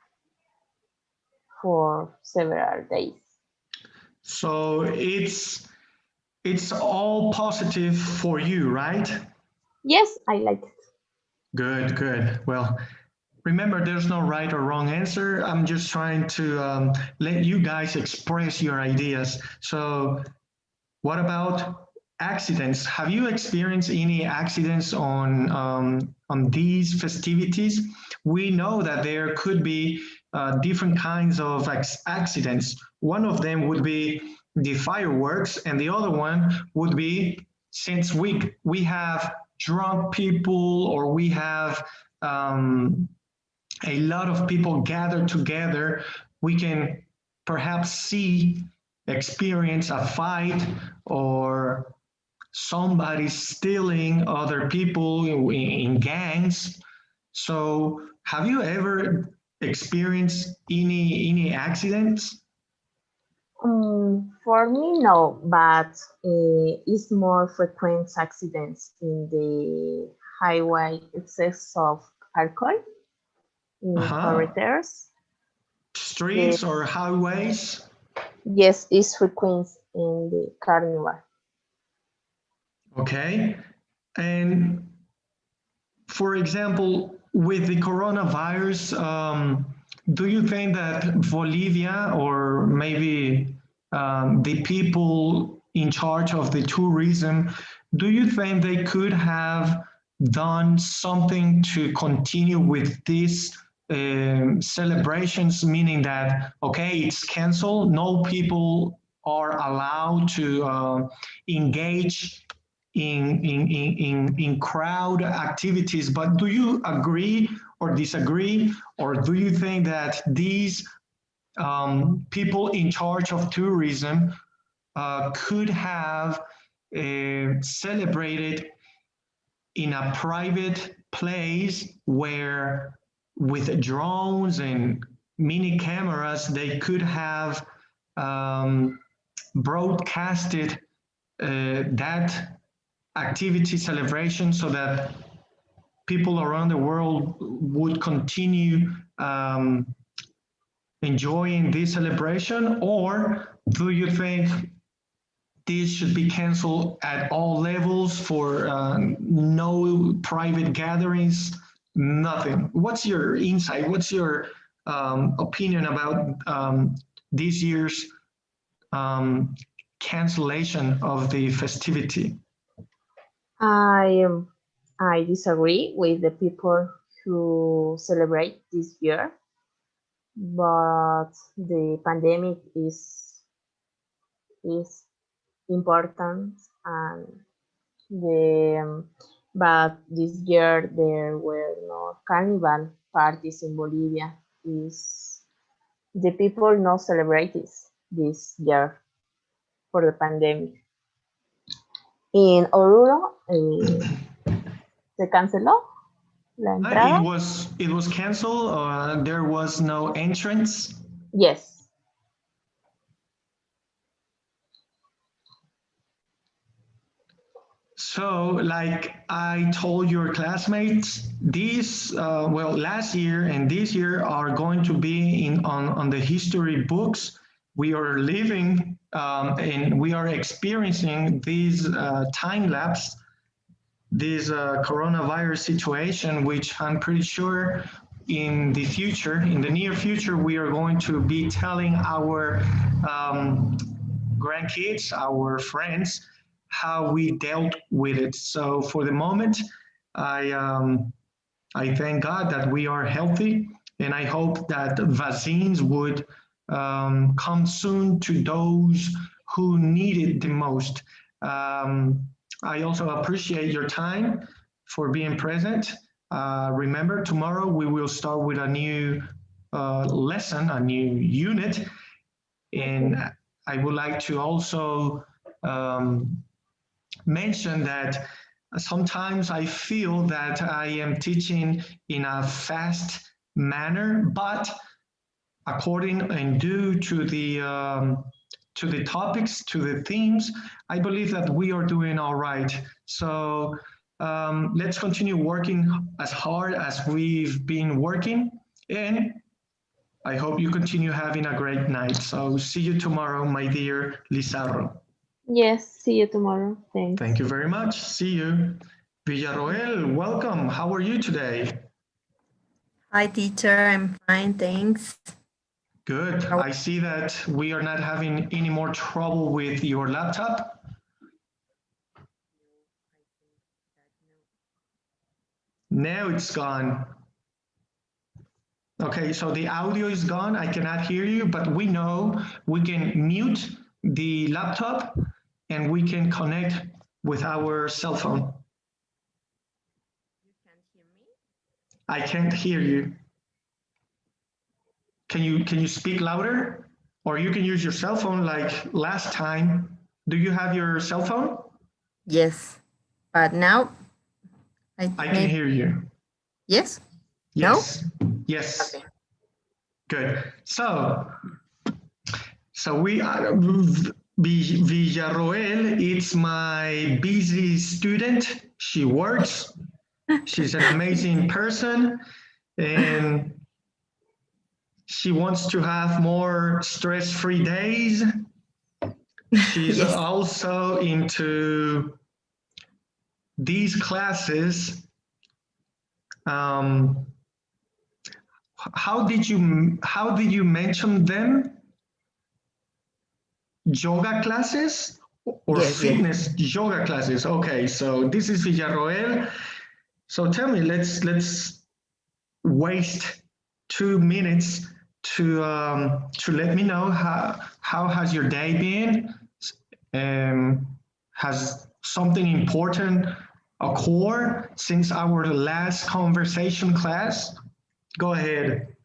for several days. So it's all positive for you, right? Yes, I like it. Good, good. Well, remember, there's no right or wrong answer. I'm just trying to let you guys express your ideas. So, what about accidents? Have you experienced any accidents on these festivities? We know that there could be different kinds of accidents. One of them would be the fireworks, and the other one would be since we have drunk people or we have a lot of people gathered together, we can perhaps see, experience a fight or somebody stealing other people in gangs. So have you ever experienced any accidents? For me, no, but it's more frequent accidents in the highway excess of alcohol in corridors. Streets or highways? Yes, it's frequent in the carnival. Okay. And for example, with the coronavirus, do you think that Bolivia or maybe the people in charge of the tourism, do you think they could have done something to continue with these celebrations, meaning that, okay, it's canceled, no people are allowed to engage in crowd activities, but do you agree or disagree, or do you think that these people in charge of tourism could have celebrated in a private place where with drones and mini cameras they could have broadcasted that activity celebration so that people around the world would continue enjoying this celebration, or do you think this should be canceled at all levels for no private gatherings, nothing? What's your insight? What's your opinion about this year's cancellation of the festivity? I disagree with the people who celebrate this year, but the pandemic is important, and the but this year there were no carnival parties in Bolivia. Is the people not celebrate this year for the pandemic? En Oruro se canceló la entrada. It was canceled. There was no entrance. Yes. So, like I told your classmates, these last year and this year are going to be on the history books. We are living and we are experiencing these time lapse, this coronavirus situation, which I'm pretty sure in the future, in the near future, we are going to be telling our grandkids, our friends, how we dealt with it. So for the moment, I thank God that we are healthy, and I hope that vaccines would come soon to those who need it the most. I also appreciate your time for being present. Remember, tomorrow we will start with a new lesson, a new unit, and I would like to also mention that sometimes I feel that I am teaching in a fast manner, but according and due to the topics, to the themes, I believe that we are doing all right. So let's continue working as hard as we've been working, and I hope you continue having a great night. So see you tomorrow, my dear Lizarro. Yes, see you tomorrow. Thanks. Thank you very much. See you. Villarroel, welcome. How are you today? Hi, teacher. I'm fine, thanks. Good. I see that we are not having any more trouble with your laptop. Now it's gone. Okay, so the audio is gone. I cannot hear you, but we know we can mute the laptop and we can connect with our cell phone. You can't hear me? I can't hear you. Can you speak louder? Or you can use your cell phone like last time. Do you have your cell phone? Yes, but now I can hear you. Yes? Yes. No? Yes. Okay. Good. So we are Villarroel. It's my busy student. She works. She's an amazing person, and she wants to have more stress-free days. She's Yes. also into these classes. How did you mention them? Yoga classes or Yes, fitness yoga classes? Okay, so this is Villarroel. So tell me, let's waste 2 minutes to let me know how has your day been? Has something important occurred since our last conversation class? Go ahead.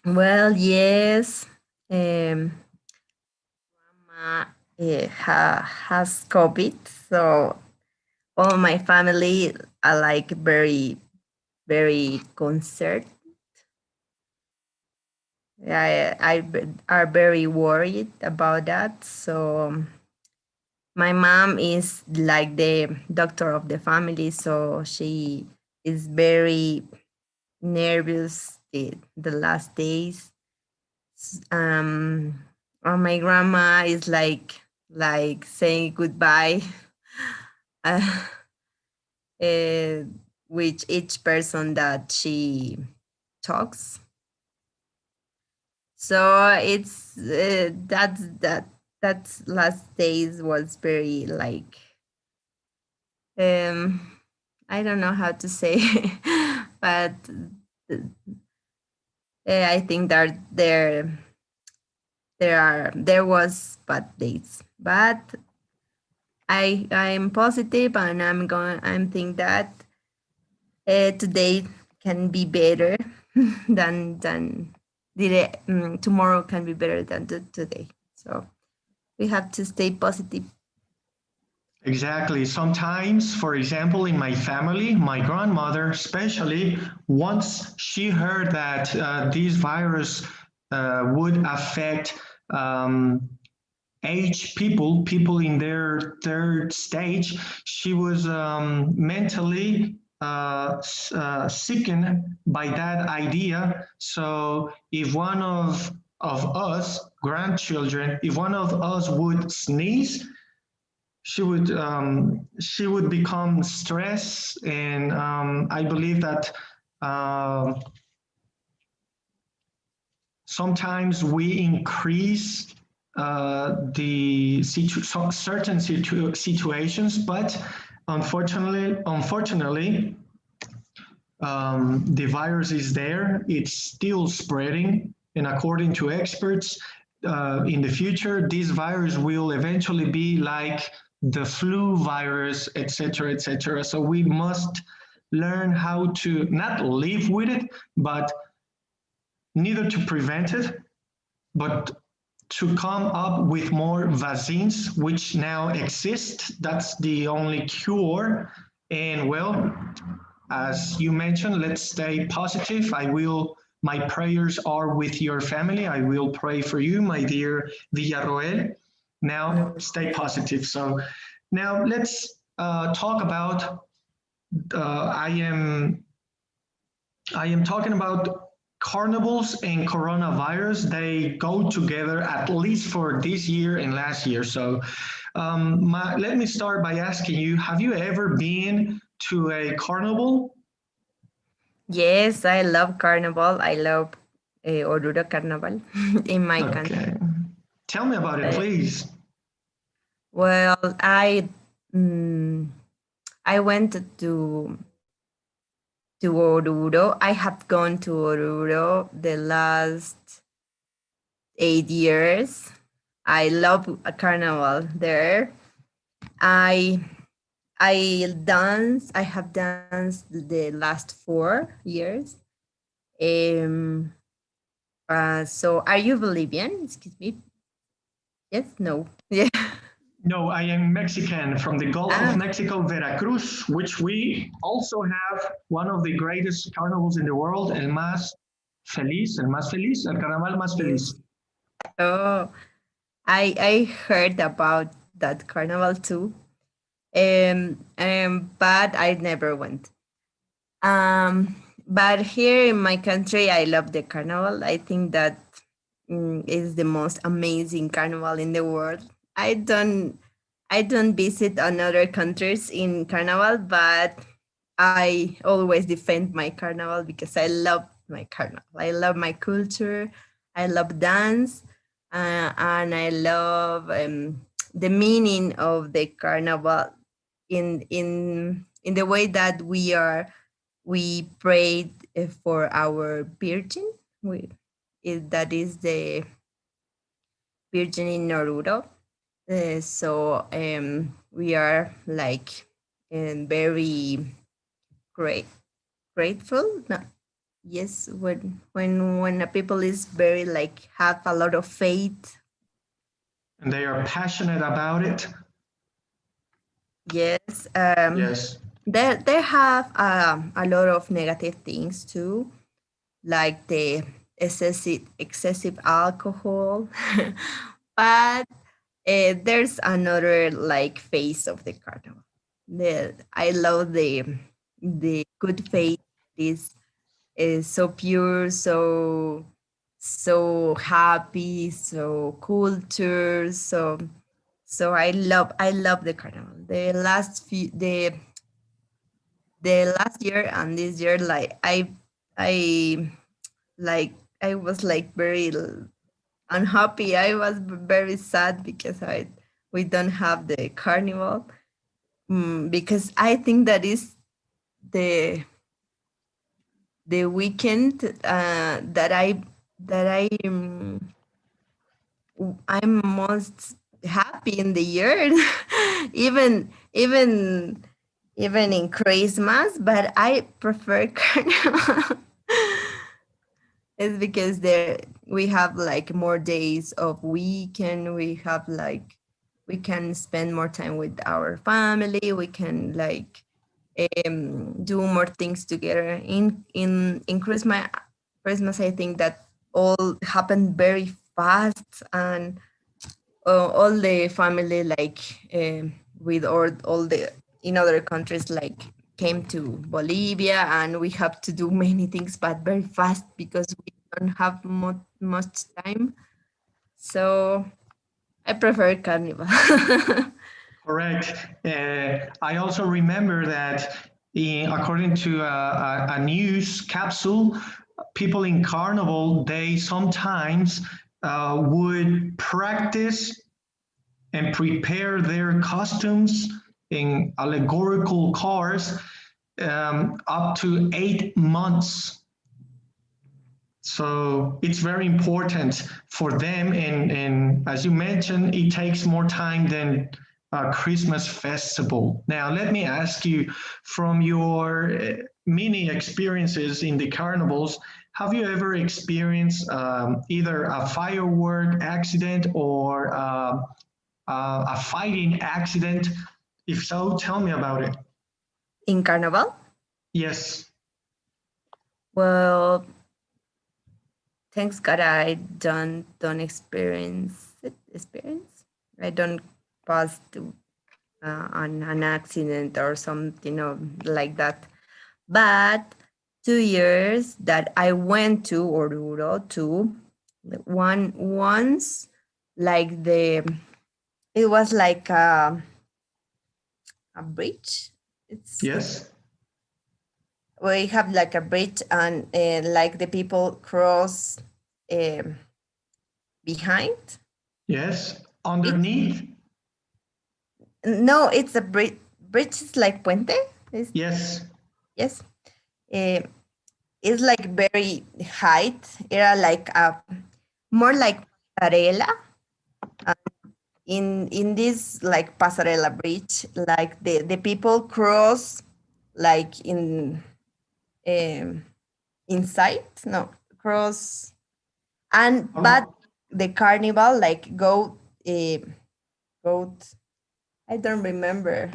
Well, yes. Mama has COVID, so all my family are like very, very concerned. I are very worried about that. So My mom is like the doctor of the family, so she is very nervous the last days. Or my grandma is like saying goodbye uh, uh, with each person that she talks. So it's that last days was very like I don't know how to say, but I think that there was bad days, but I'm positive and I'm think that today can be better than tomorrow can be better than today. So we have to stay positive. Exactly. Sometimes, for example, in my family, my grandmother, especially, once she heard that this virus would affect age people, people in their third stage, she was mentally sickened by that idea. So if one of us grandchildren, if one of us would sneeze, she would become stressed, and I believe that um sometimes we increase certain situations, but unfortunately, the virus is there. It's still spreading, and according to experts, in the future, this virus will eventually be like the flu virus, etc., etc. So we must learn how to not live with it, but neither to prevent it, but to come up with more vaccines, which now exist. That's the only cure. And well, as you mentioned, let's stay positive. My prayers are with your family. I will pray for you, my dear Villarroel. Now, stay positive. So now let's talk about, uh, I am I am talking about carnivals and coronavirus. They go together at least for this year and last year. So let me start by asking you, have you ever been to a carnival? Yes, I love carnival. I love Oruro Carnival in my country. Okay. Tell me about it, Uh, please. well, mm, I went to Oruro. I have gone to Oruro the last 8 years. I love a carnival there. I I have danced the last 4 years. Um, so are you Bolivian? Excuse me. Yes, no. Yeah. No, I am Mexican from the Gulf of Ah, Mexico, Veracruz, which we also have one of the greatest carnivals in the world, el más feliz, el carnaval más feliz. yes. Oh, I heard about that carnival too. But I never went. But here in my country, I love the carnival. I think that is the most amazing carnival in the world. I don't I don't visit another countries in carnival, but I always defend my carnival because I love my carnival. I love my culture. I love dance, and I love the meaning of the carnival in the way that we prayed for our virgin. That is the virgin in Oruro. So we are like very great grateful. No, yes, when a people is very like have a lot of faith. And they are passionate about it. Yes, Yes. they have a lot of negative things too, like the excessive alcohol, but there's another like face of the carnival. I love the good face. This is so pure, so happy, so culture, so I love the carnival. The last year and this year, like I like I was like very unhappy. I was very sad because we don't have the carnival, because I think that is the weekend that I'm most happy in the year, even in Christmas. But I prefer carnival. It's because there we have like more days of weekend. We can spend more time with our family. We can like do more things together. In Christmas, I think that all happened very fast, and all the family like with all the in other countries like came to Bolivia, and we have to do many things but very fast because we don't have much time. So I prefer carnival. Correct. I also remember that according to a news capsule, people in Carnival, they sometimes would practice and prepare their costumes in allegorical cars up to 8 months. So it's very important for them. And as you mentioned, it takes more time than a Christmas festival. Now, let me ask you, from your many experiences in the carnivals, have you ever experienced either a firework accident or a fighting accident? If so, tell me about it. In carnival, Yes. well, thanks God I don't experience it. I don't pass to an accident or something like that. But 2 years that I went to Oruro to once, like it was like a bridge. It's Yes. We have like a bridge, and like the people cross um behind Yes. it. Underneath. No, it's a bridge. Bridge is like puente. Yes. Yes. Uh, it's like very height. Era like a more like pasarela. In this like pasarela bridge, like the people cross like um, inside. No, cross, and but Oh, the carnival like go. I don't remember.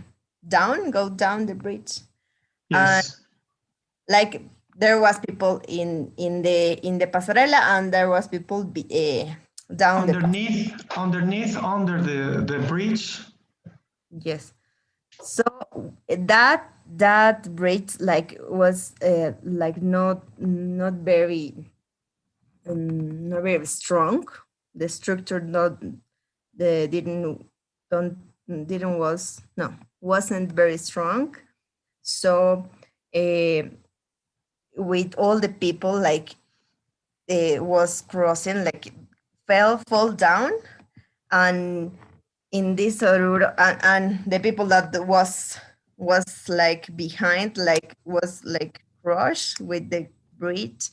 Go down the bridge, and yes. like there was people in the pasarela, and there was people down the Under the bridge. yes. So that bridge like was like not very not very strong. The structure not the don't didn't was no wasn't very strong. So uh, with all the people like was crossing, like fall down, and in this Oruro, and the people that was like behind, like was like crushed with the bridge.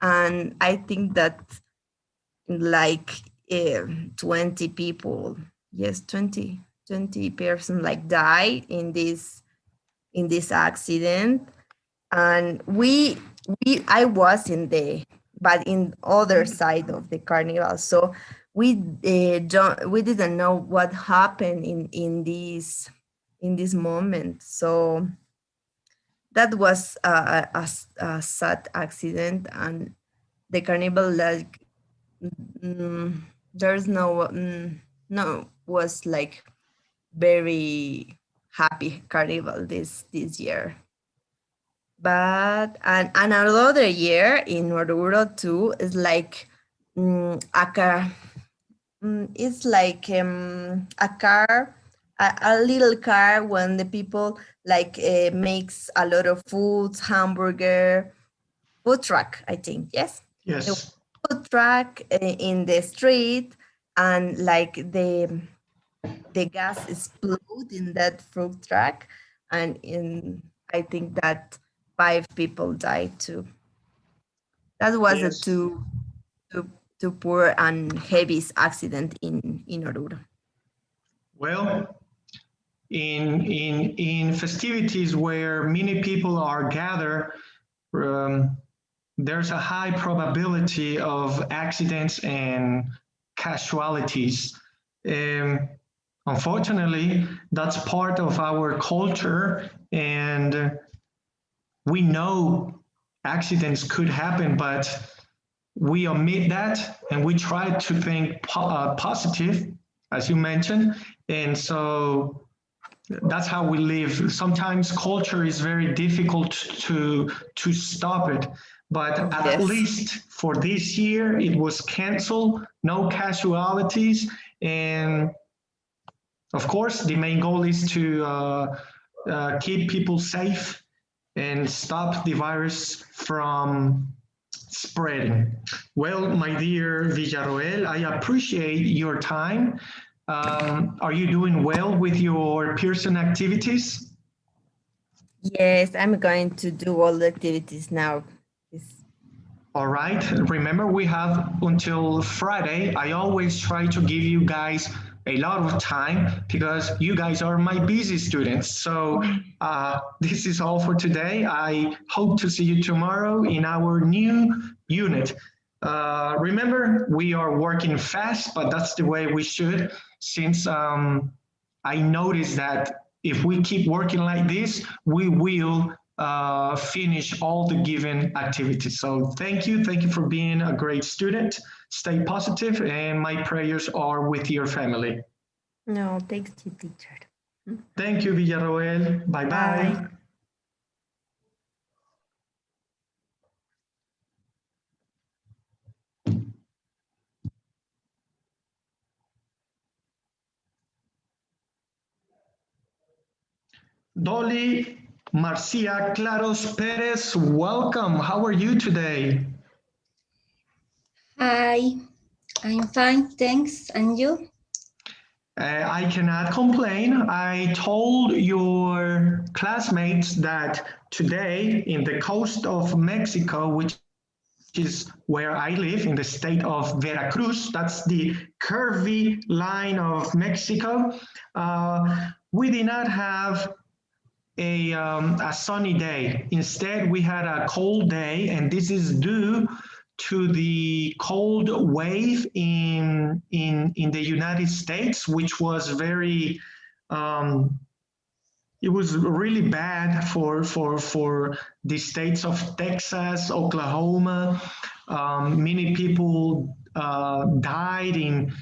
And I think that like 20 people, yes, 20 person like die in this accident. And I was in the but in other side of the carnival, so we didn't know what happened in this moment. So that was a sad accident. And the carnival like there's no no was like very happy carnival this year. But and another year in Oruro too is like a car. It's like a car, a little car when the people like makes a lot of foods, hamburger, food truck, I think. Yes, the Yes. food truck in the street, and like the gas explode in that food truck, and in I think that 5 people died too. That was a Yes. too poor and heaviest accident in Oruro. Well, in festivities where many people are gathered, um, there's a high probability of accidents and casualties. Um, Unfortunately, that's part of our culture, and we know accidents could happen, but we omit that and we try to think positive, as you mentioned. And so that's how we live. Sometimes culture is very difficult to stop it, but at Yes. least for this year it was canceled, no casualties, and of course the main goal is to keep people safe and stop the virus from spreading. Well, my dear Villarroel, I appreciate your time. Are you doing well with your Pearson activities? Yes, I'm going to do all the activities now. Yes. All right. Remember, we have until Friday. I always try to give you guys a lot of time because you guys are my busy students. So this is all for today. I hope to see you tomorrow in our new unit. Remember, we are working fast, but that's the way we should, since I noticed that if we keep working like this, we will finish all the given activities. So thank you. Thank you for being a great student. Stay positive, and my prayers are with your family. No, thanks to teacher. Thank you, Villarroel. Bye-bye. Bye. Dolly Marcia Claros Perez, welcome. How are you today? Hi, I'm fine, thanks. And you? I cannot complain. I told your classmates that today in the coast of Mexico, which is where I live in the state of Veracruz, that's the curvy line of Mexico, we did not have a sunny day. Instead, we had a cold day, and this is due to the cold wave in the United States, which was very it was really bad for the states of Texas, Oklahoma. Many people died in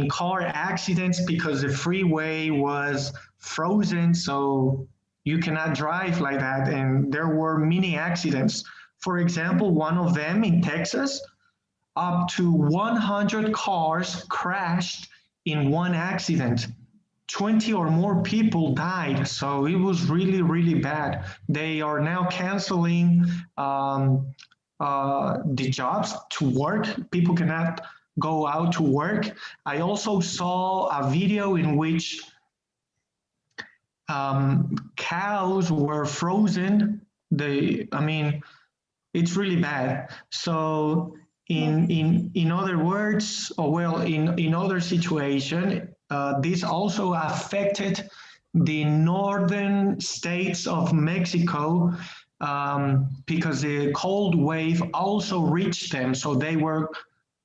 car accidents because the freeway was frozen, so you cannot drive like that. And there were many accidents. For example, one of them in Texas, up to 100 cars crashed in one accident. 20 or more people died. So it was really, really bad. They are now canceling the jobs to work. People cannot go out to work. I also saw a video in which cows were frozen. I mean, it's really bad. So in other words, or well, in other situation, this also affected the northern states of Mexico because the cold wave also reached them. So they were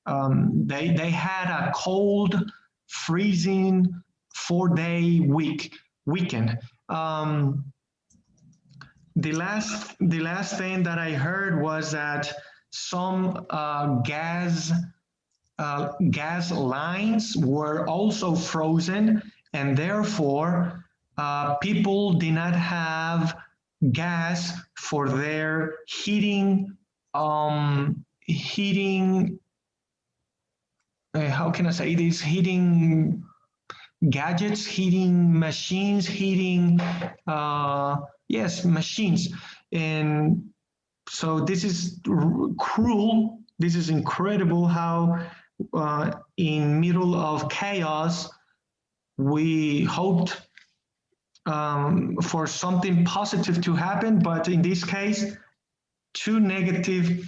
they had a cold, freezing 4-day weekend. The last thing that I heard was that some gas gas lines were also frozen, and therefore people did not have gas for their heating, how can I say this, heating gadgets, heating machines, heating, yes, machines. And so this is cruel. This is incredible how in middle of chaos, we hoped for something positive to happen, but in this case, two negative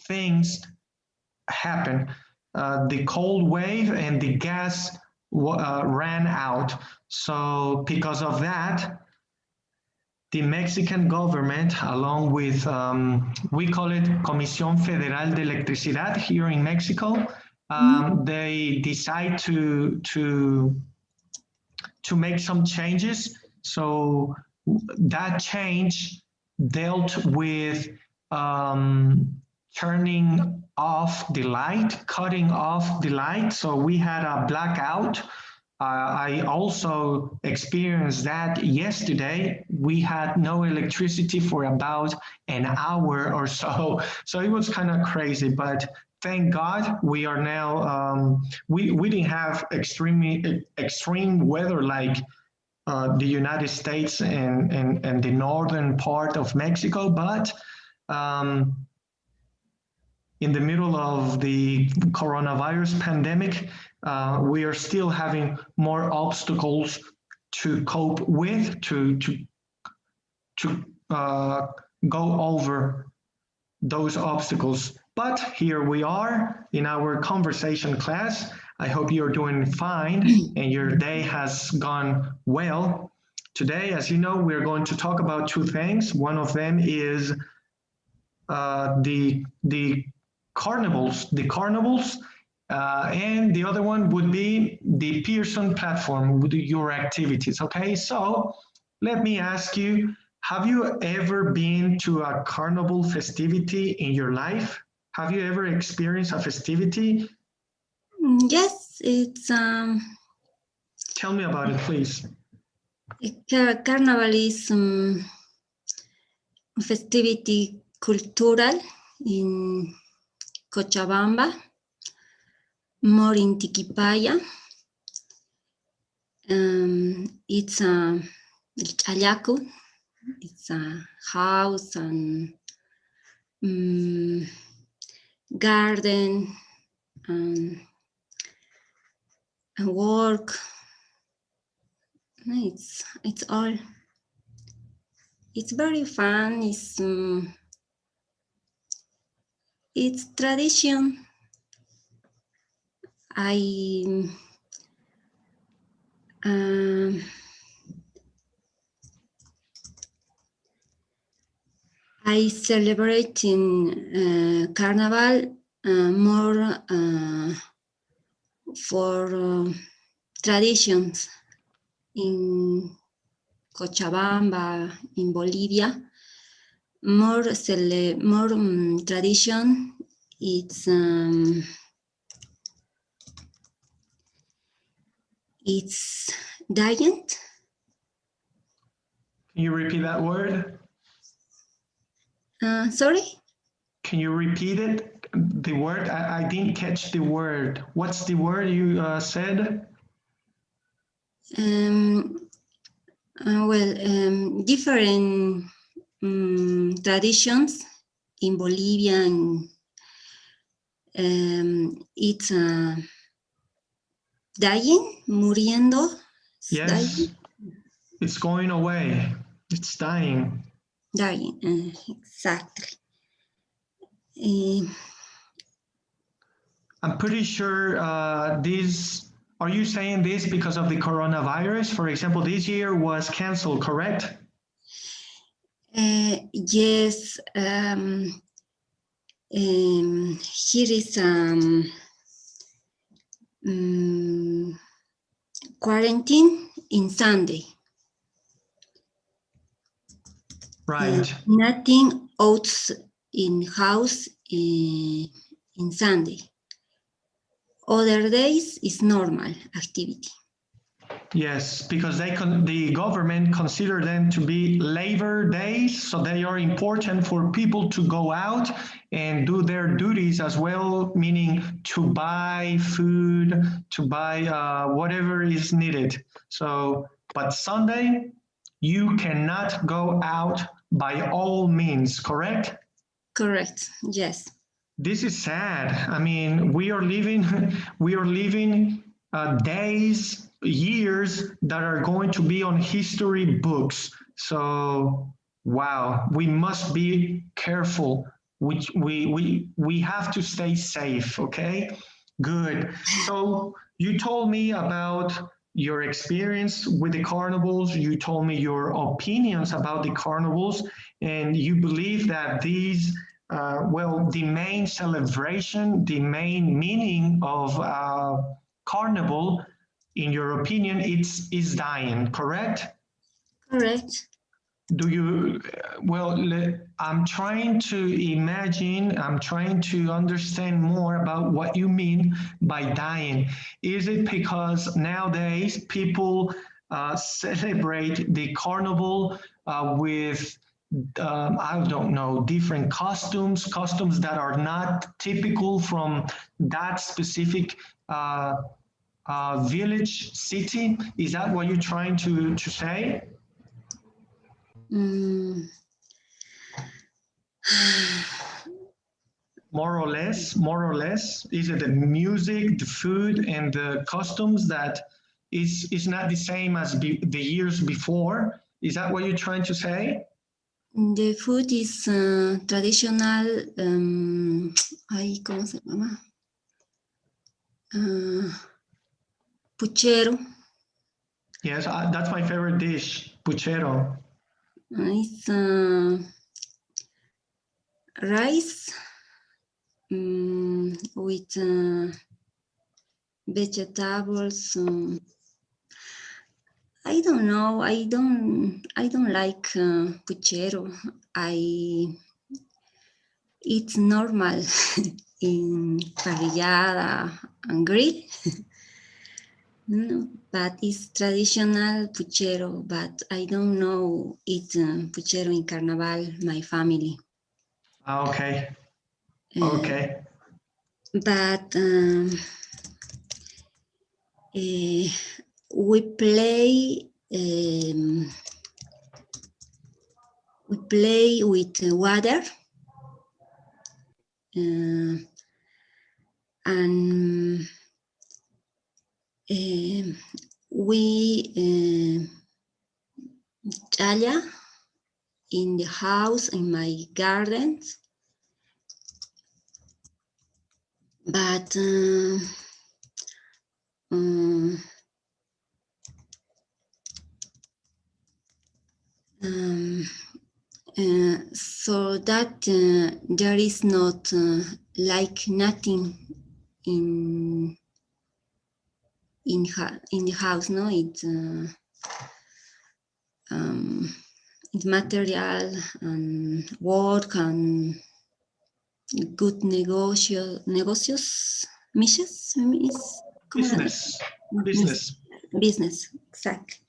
things happen. The cold wave and the gas ran out. So because of that, the Mexican government, along with, we call it Comisión Federal de Electricidad here in Mexico, they decide to make some changes. So that change dealt with turning off the light, cutting off the light. So we had a blackout. I also experienced that yesterday. We had no electricity for about an hour or so. So it was kind of crazy, but thank God we are now, we didn't have extreme weather like the United States and the northern part of Mexico, but in the middle of the coronavirus pandemic, we are still having more obstacles to cope with, to go over those obstacles. But here we are in our conversation class. I hope you're doing fine and your day has gone well. Today, as you know, we're going to talk about two things. One of them is the carnivals, and the other one would be the Pearson platform with your activities. Okay, so let me ask you, have you ever been to a carnival festivity in your life? Have you ever experienced a festivity? Yes, it's Tell me about it, please. Carnival is festivity cultural in Cochabamba, more in Tiquipaya. It's a Ayacu. It's a house and garden and work. It's all. It's very fun. It's tradition. I celebrate in Carnival more for traditions in Cochabamba, in Bolivia. More tradition. It's diet. Can you repeat that word? Sorry? Can you repeat it? The word, I didn't catch the word. What's the word you said? Different traditions in Bolivia, and it's dying, muriendo. Yes, dying. It's going away. It's dying. Dying, exactly. I'm pretty sure are you saying this because of the coronavirus? For example, this year was canceled, correct? Yes. Here is quarantine in Sunday. Right. Nothing out in house in in Sunday. Other days is normal activity. Yes, because the government consider them to be labor days, so they are important for people to go out and do their duties as well, meaning to buy food, to buy whatever is needed. So, but Sunday, you cannot go out by all means, correct? Correct, yes. This is sad. I mean, we are living days, years that are going to be on history books. So, wow, we must be careful. We have to stay safe. Okay, good. So you told me about your experience with the carnivals. You told me your opinions about the carnivals, and you believe that these well, the main celebration, the main meaning of carnival, in your opinion, is dying, correct? Correct. Do you, well, I'm trying to imagine, I'm trying to understand more about what you mean by dying. Is it because nowadays people celebrate the carnival with I don't know, different costumes that are not typical from that specific village, city? Is that what you're trying to say? Mm. More or less, is it the music, the food, and the costumes that is not the same as the years before? Is that what you're trying to say? The food is traditional, ay, ¿cómo se llama? Puchero. Yes, that's my favorite dish, puchero. It's rice with vegetables. I don't know. I don't like puchero. It's normal in parrillada and grill. No, but it's traditional puchero, but I don't know it puchero in Carnaval, my family. Okay. Okay. But we play with water and we Jaya in the house, in my gardens, but so that there is not like nothing in the house, no, it's material and work and good negocios, mishes, business, exactly.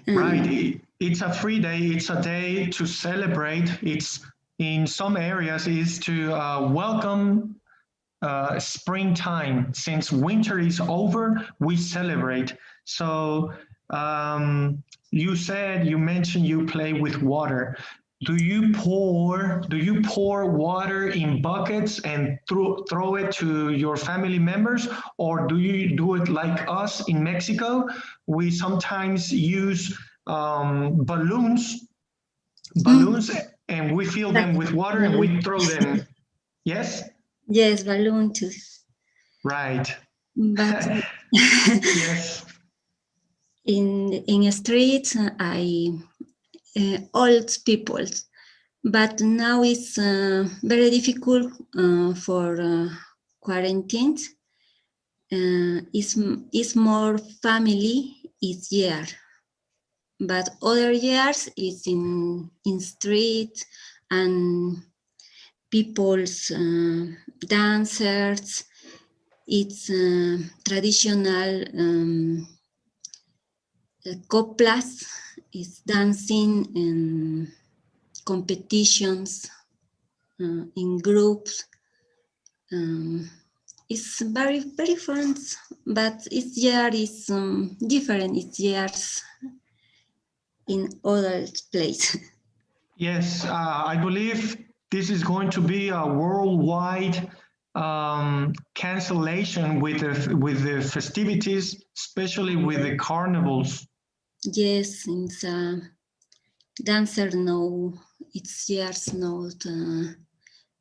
Right. It's a free day. It's a day to celebrate. It's in some areas is to welcome springtime. Since winter is over, we celebrate. So you mentioned you play with water. Do you pour water in buckets and throw it to your family members, or do you do it like us in Mexico? We sometimes use balloons, and we fill them with water and we throw them. Yes? Yes, balloon too. Right. But yes. In a street, old people, but now it's very difficult for quarantine. It's more family each year, but other years it's in street and people's dancers. It's traditional coplas. It's dancing in competitions in groups. It's very, very fun, but each year is different. Each years in other place. Yes, I believe this is going to be a worldwide cancellation with the festivities, especially with the carnivals. Yes, it's dancer no, it's years not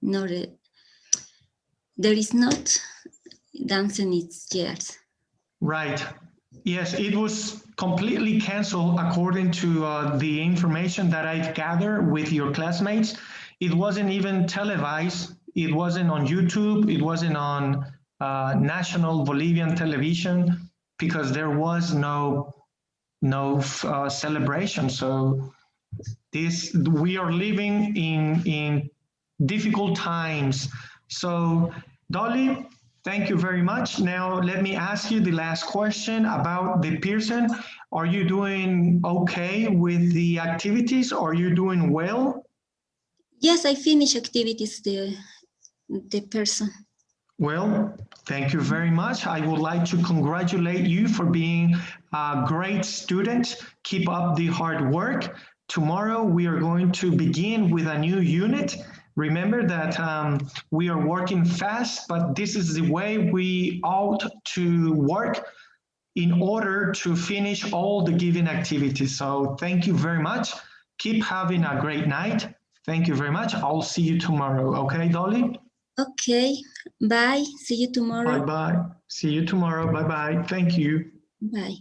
not there is not dancing it's years. Right. Yes, it was completely canceled according to the information that I've gathered with your classmates. It wasn't even televised. It wasn't on YouTube. It wasn't on national Bolivian television because there was no celebration. So we are living in difficult times. So Dolly, thank you very much. Now let me ask you the last question about the Pearson. Are you doing okay with the activities? Are you doing well? Yes, I finish activities the person. Well, thank you very much. I would like to congratulate you for being a great student. Keep up the hard work. Tomorrow we are going to begin with a new unit. Remember that we are working fast, but this is the way we ought to work in order to finish all the given activities. So thank you very much. Keep having a great night. Thank you very much. I'll see you tomorrow. Okay, Dolly? Okay, bye. See you tomorrow. Bye-bye. See you tomorrow. Bye-bye. Thank you. Bye.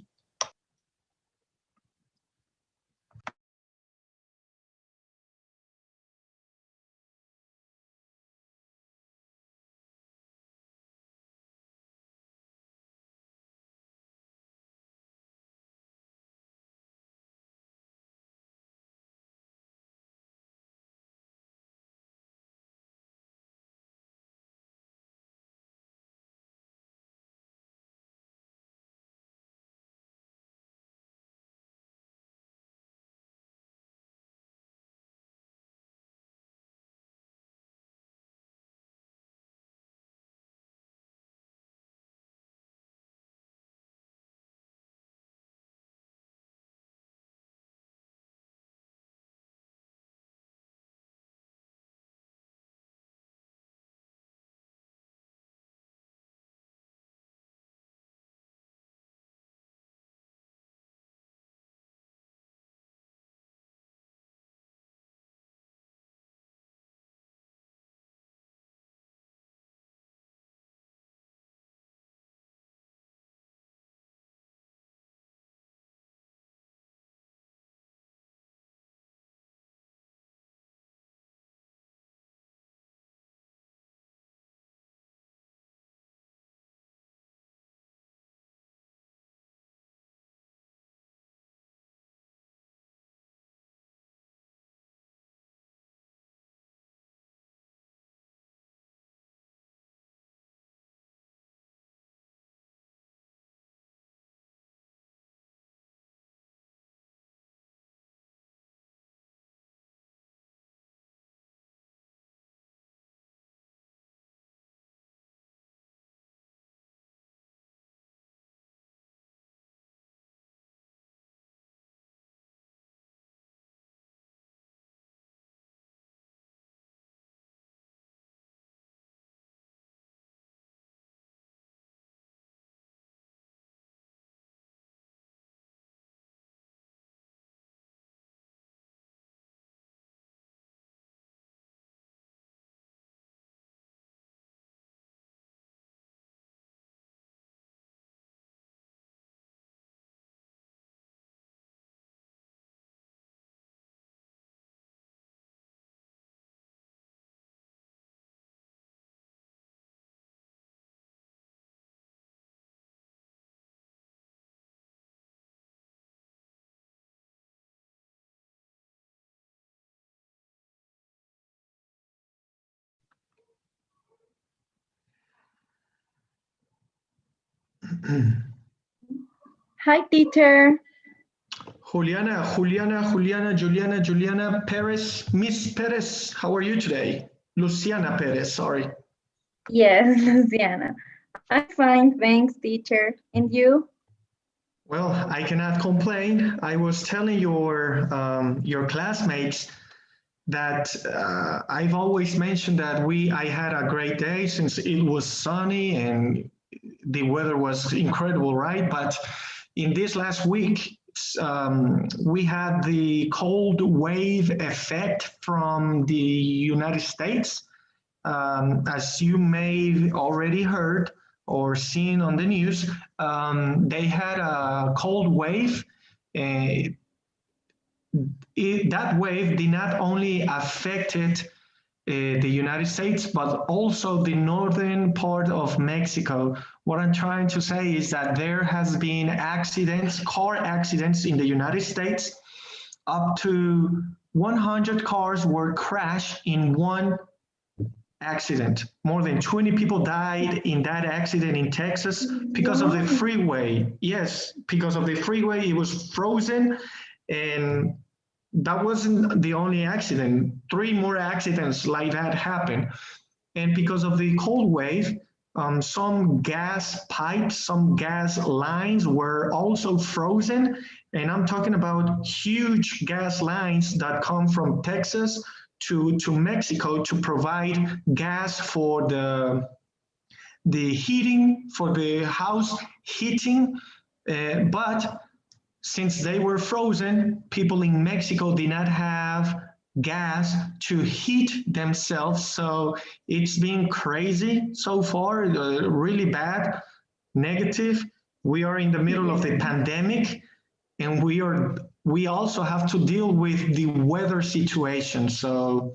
Hi, teacher. Juliana Perez, Miss Perez, how are you today? Luciana Perez, sorry. Yes, Luciana. I'm fine, thanks, teacher. And you? Well, I cannot complain. I was telling your classmates that I've always mentioned that I had a great day since it was sunny and the weather was incredible, right? But in this last week, we had the cold wave effect from the United States. As you may already heard or seen on the news, they had a cold wave. That wave did not only affected the United States, but also the northern part of Mexico. What I'm trying to say is that there has been accidents, car accidents in the United States. Up to 100 cars were crashed in one accident. More than 20 people died in that accident in Texas because of the freeway. Yes, because of the freeway, it was frozen, and that wasn't the only accident. 3 more accidents like that happened. And because of the cold wave, some gas pipes, some gas lines were also frozen. And I'm talking about huge gas lines that come from Texas to Mexico to provide gas for the heating, for the house heating. But since they were frozen, people in Mexico did not have gas to heat themselves. So it's been crazy so far, really bad, negative. We are in the middle of the pandemic, and we also have to deal with the weather situation. So,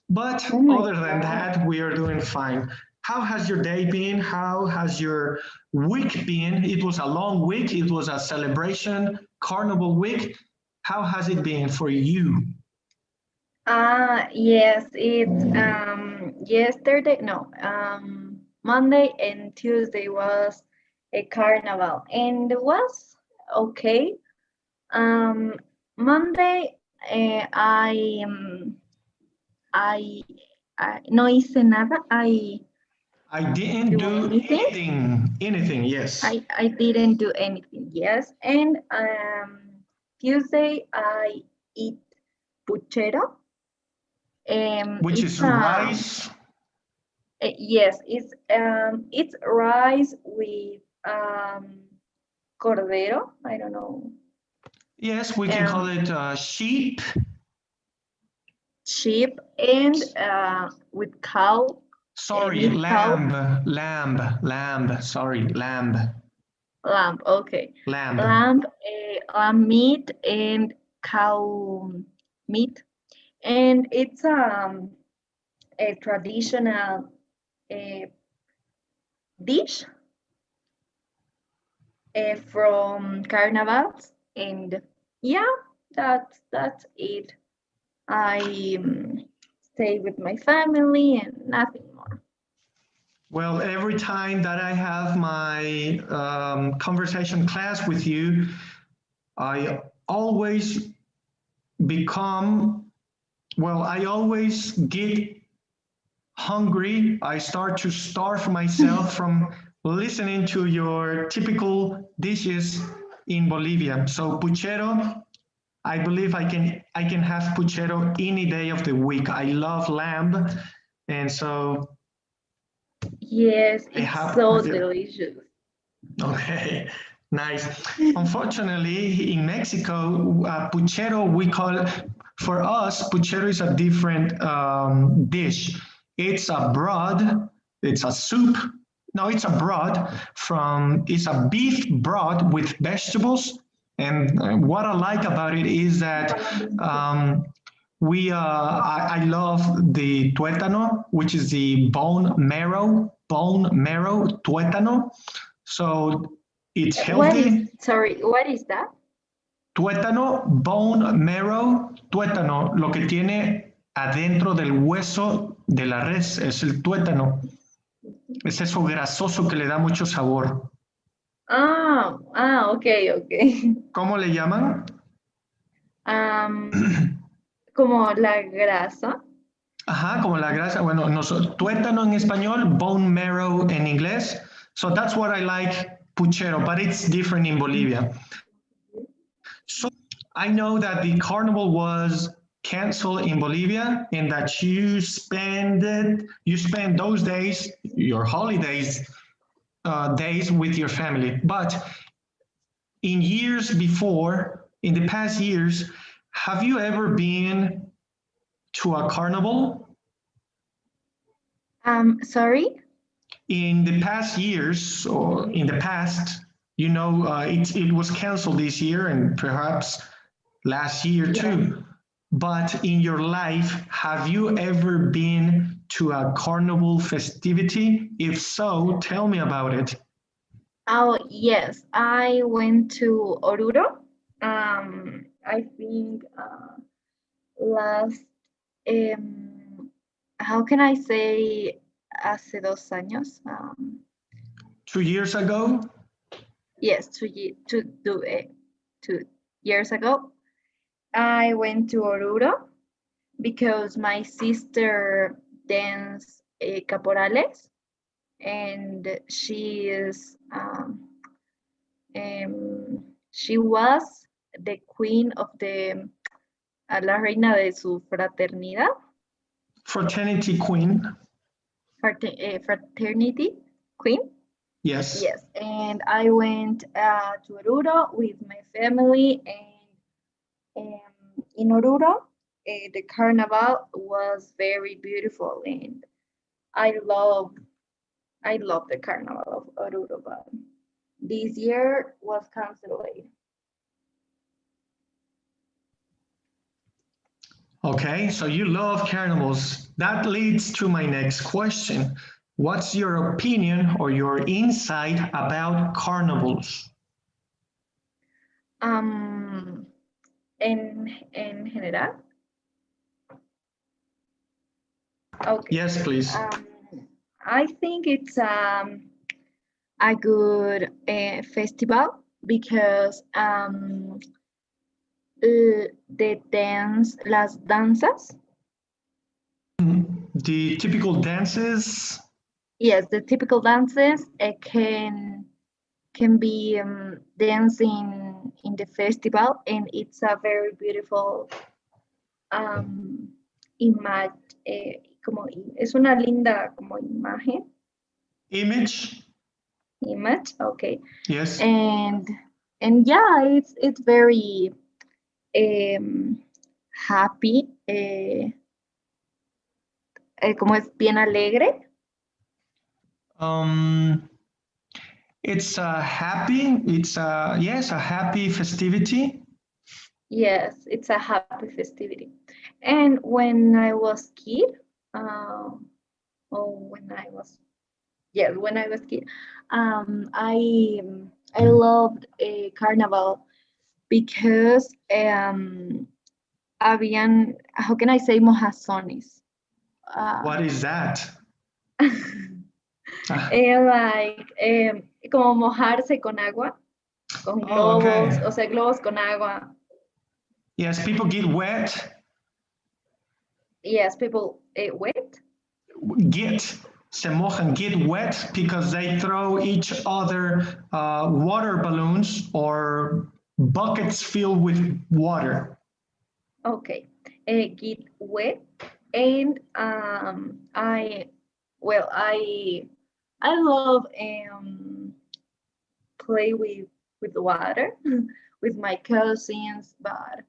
but other than that, we are doing fine. How has your day been? How has your week been? It was a long week. It was a celebration, carnival week. How has it been for you? Yes, it's yesterday, no, Monday and Tuesday was a carnival, and it was okay. Monday, I no hice nada. I didn't do anything, yes. I didn't do anything, yes. And Tuesday I eat puchero. Which is rice. Yes, it's rice with cordero. I don't know. Yes, we can call it sheep. Sheep and with cow. Sorry, lamb. Sorry, lamb. Lamb. Okay. Lamb. Lamb meat and cow meat, and it's a traditional dish from carnivals, and yeah, that's it. I stay with my family and nothing more. Well, every time that I have my conversation class with you, I always I always get hungry. I start to starve myself from listening to your typical dishes in Bolivia. So puchero, I believe I can have puchero any day of the week. I love lamb, and so yes, it's so delicious. Okay, nice. Unfortunately, in Mexico, puchero we call for us puchero is a different dish. It's a broth. It's a soup. No, it's a broth it's a beef broth with vegetables. And what I like about it is that I love the tuétano, which is the bone marrow, tuétano. So it's healthy. What is that? Tuétano, bone marrow, tuétano, lo que tiene adentro del hueso de la res es el tuétano. Es eso grasoso que le da mucho sabor. Okay, okay. ¿Cómo le llaman? Como la grasa. Ajá, como la grasa. Bueno, tuétano en español, bone marrow en inglés. So that's what I like, puchero, but it's different in Bolivia. So I know that the carnival was canceled in Bolivia and that you spend those days, your holidays, days with your family. But in years before, in the past years, have you ever been to a carnival? Sorry? In the past years, or in the past, it was canceled this year and perhaps last year too. But in your life, have you ever been to a carnival festivity? If so, tell me about it. Oh, yes. I went to Oruro. I think last, how can I say, hace 2 años? 2 years ago? Yes, 2 years ago. I went to Oruro because my sister danced caporales, and she was the queen of the la reina de su fraternidad. Fraternity queen. Fraternity queen. Yes. Yes, and I went to Oruro with my family, and in Oruro, the carnival was very beautiful, and I love the carnival of Oruro, but this year was canceled. Okay, so you love carnivals. That leads to my next question. What's your opinion or your insight about carnivals? En general. Okay. Yes, please. I think it's a good festival because las danzas. The typical dances. Yes, the typical dances can be dancing in the festival, and it's a very beautiful image. Es una linda como imagen. Image. Okay. Yes. And yeah, it's very happy. Como es bien alegre. It's a happy festivity. Yes, it's a happy festivity. And when I was kid, when I was kid, I loved a carnival because habían, how can I say, mojazones. What is that? Like como mojarse con agua, con globos, okay. O sea, globos con agua. Yes, people get wet. Yes, people wet. Se mojan, get wet because they throw each other water balloons or buckets filled with water. Okay, get wet, and I love play with water with my cousins, but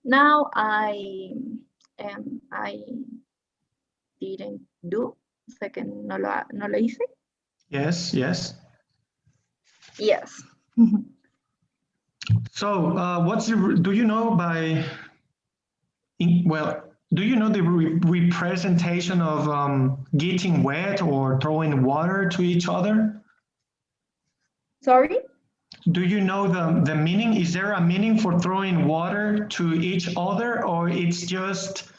now I didn't do. Sé que no lo hice. Yes, yes. Yes. So, do you know do you know the representation of getting wet or throwing water to each other? Sorry? Do you know the meaning? Is there a meaning for throwing water to each other, or it's just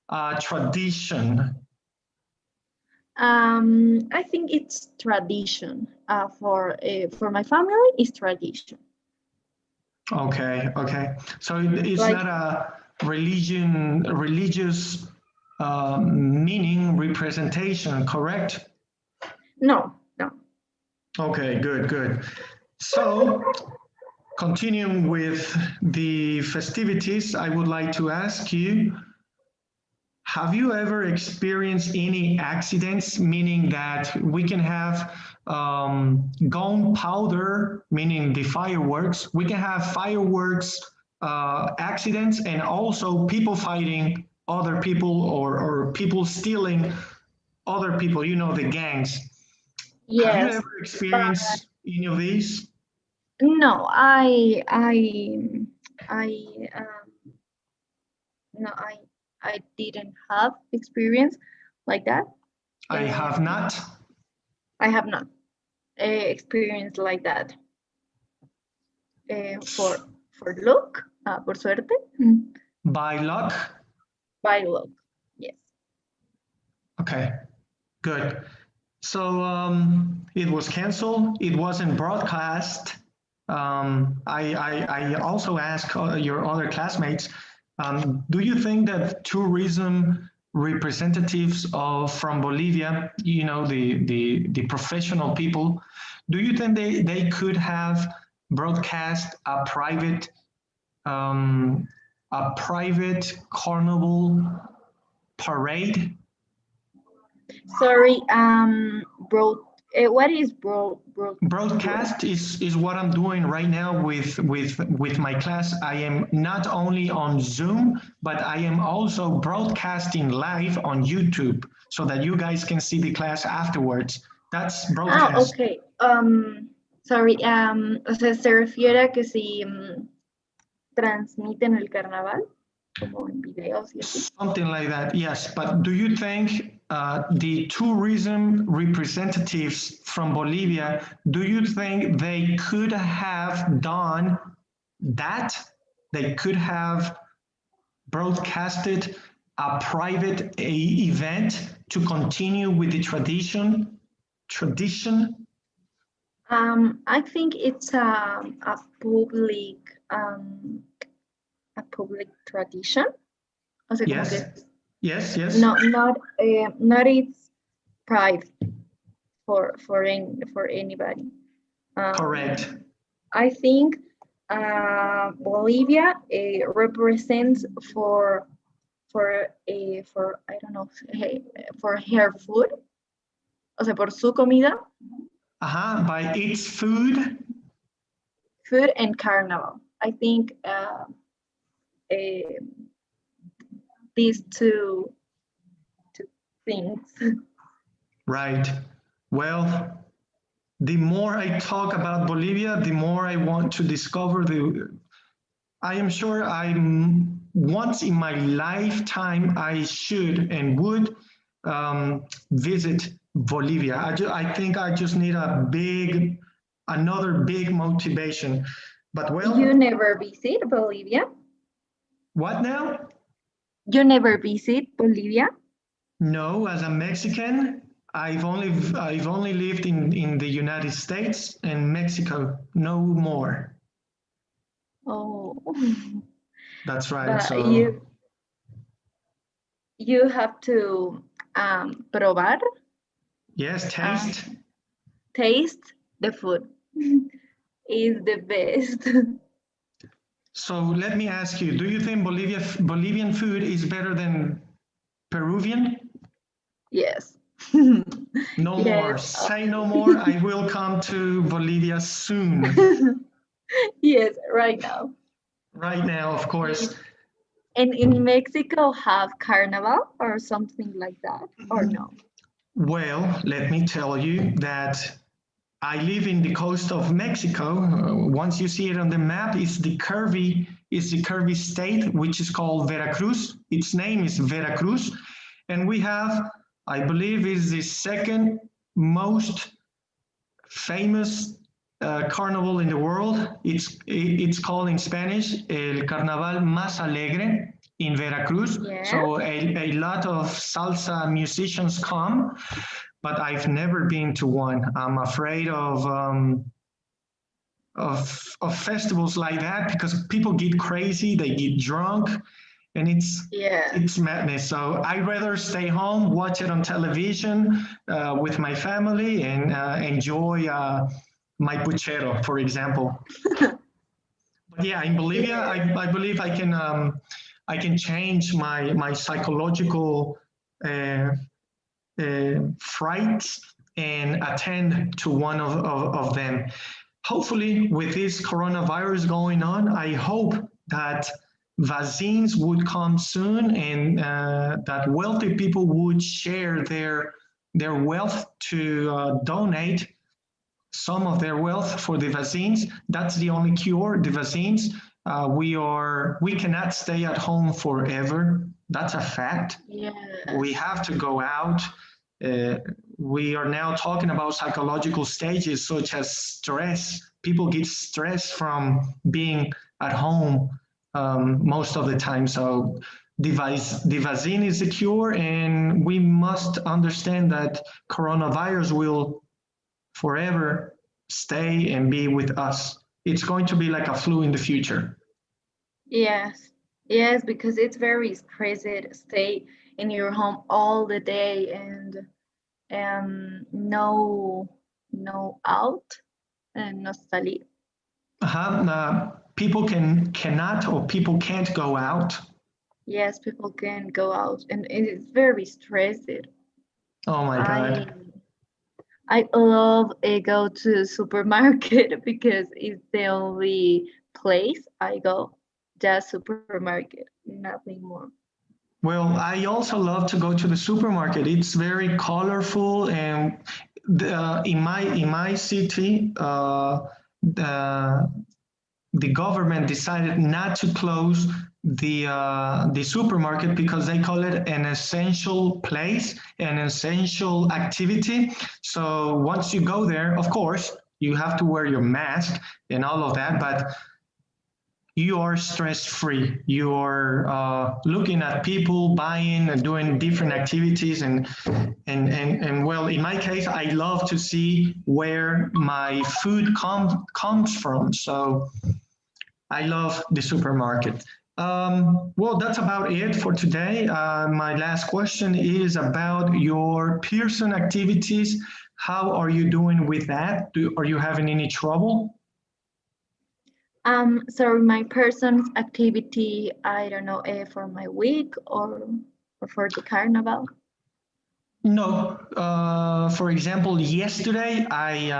a tradition? I think it's tradition. for my family is tradition. Okay, okay. So it's Like- not a religious meaning representation, correct? No, no. Okay, good, good. So continuing with the festivities, I would like to ask you, have you ever experienced any accidents, meaning that we can have gunpowder, meaning the fireworks, we can have fireworks accidents and also people fighting other people or people stealing other people, you know, the gangs. Have you Yes, ever experienced any of these? no, no, I didn't have experience like that. I have not. I have not experienced like that. For luck, por suerte, By luck? by luck, yes. Okay, good. So it was canceled. It wasn't broadcast. I also asked your other classmates, do you think that tourism representatives from Bolivia, you know, the professional people, do you think they could have broadcast a private carnival parade? Sorry, what is Broadcast is what I'm doing right now with my class. I am not only on Zoom, but I am also broadcasting live on YouTube so that you guys can see the class afterwards. That's broadcast. okay. Sorry, o sea, se refiere a que si transmiten el carnaval, como en videos y así. Something like that, yes. But do you think the tourism representatives from Bolivia, do you think they could have done that? They could have broadcasted a private event to continue with the tradition? I think it's a public tradition. O sea, como Yes. que Yes, yes. not it's private for anybody. Correct. I think Bolivia represents for I don't know, for her food, o sea, por su comida. By its food. Food and carnival. I think these two things. Right. Well, the more I talk about Bolivia, the more I want to discover I am sure once in my lifetime, I should and would visit Bolivia. I think I just need another big motivation. But well. You never visit Bolivia? What now? You never visit Bolivia? No, as a Mexican, I've only lived in the United States and Mexico, no more. Oh. That's right. But so you have to probar. Yes, taste. Taste the food. Is the best. So let me ask you, do you think Bolivian food is better than Peruvian? Yes. No Yes. more. Say no more. I will come to Bolivia soon. Yes, right now. Right now, of course. And in Mexico have carnival or something like that, or no? Well, let me tell you that I live in the coast of Mexico. Once you see it on the map, it's the curvy state, which is called Veracruz. Its name is Veracruz. And we have, I believe, is the second most famous carnival in the world. It's called in Spanish, El Carnaval Más Alegre in Veracruz. Yeah. So a lot of salsa musicians come. but I've never been to one. I'm afraid of festivals like that because people get crazy, they get drunk, and it's madness. So I'd rather stay home, watch it on television with my family, and enjoy my puchero, for example. But yeah, in Bolivia, I believe I can change my psychological frights and attend to one of them. Hopefully, with this coronavirus going on, I hope that vaccines would come soon and that wealthy people would share their wealth to donate some of their wealth for the vaccines. That's the only cure, the vaccines. We cannot stay at home forever. That's a fact. Yes. We have to go out. We are now talking about psychological stages such as stress. People get stressed from being at home most of the time. So the vaccine is the cure, and we must understand that coronavirus will forever stay and be with us. It's going to be like a flu in the future. Yes, yes, because it's very crazy to stay in your home all the day and no out and no salir. People cannot or people can't go out. Yes, people can go out and it's very stressed. Oh my God. I love go to supermarket because it's the only place I go, just supermarket, nothing more. Well, I also love to go to the supermarket. It's very colorful, and in my city, the government decided not to close the supermarket because they call it an essential place, an essential activity. So once you go there, of course, you have to wear your mask and all of that, but you are stress free. You are looking at people buying and doing different activities, and well, in my case, I love to see where my food comes from. So I love the supermarket. Well, that's about it for today. My last question is about your Pearson activities. How are you doing with that? Are you having any trouble? So my person's activity, I don't know, for my week or for the carnival. No. For example, yesterday I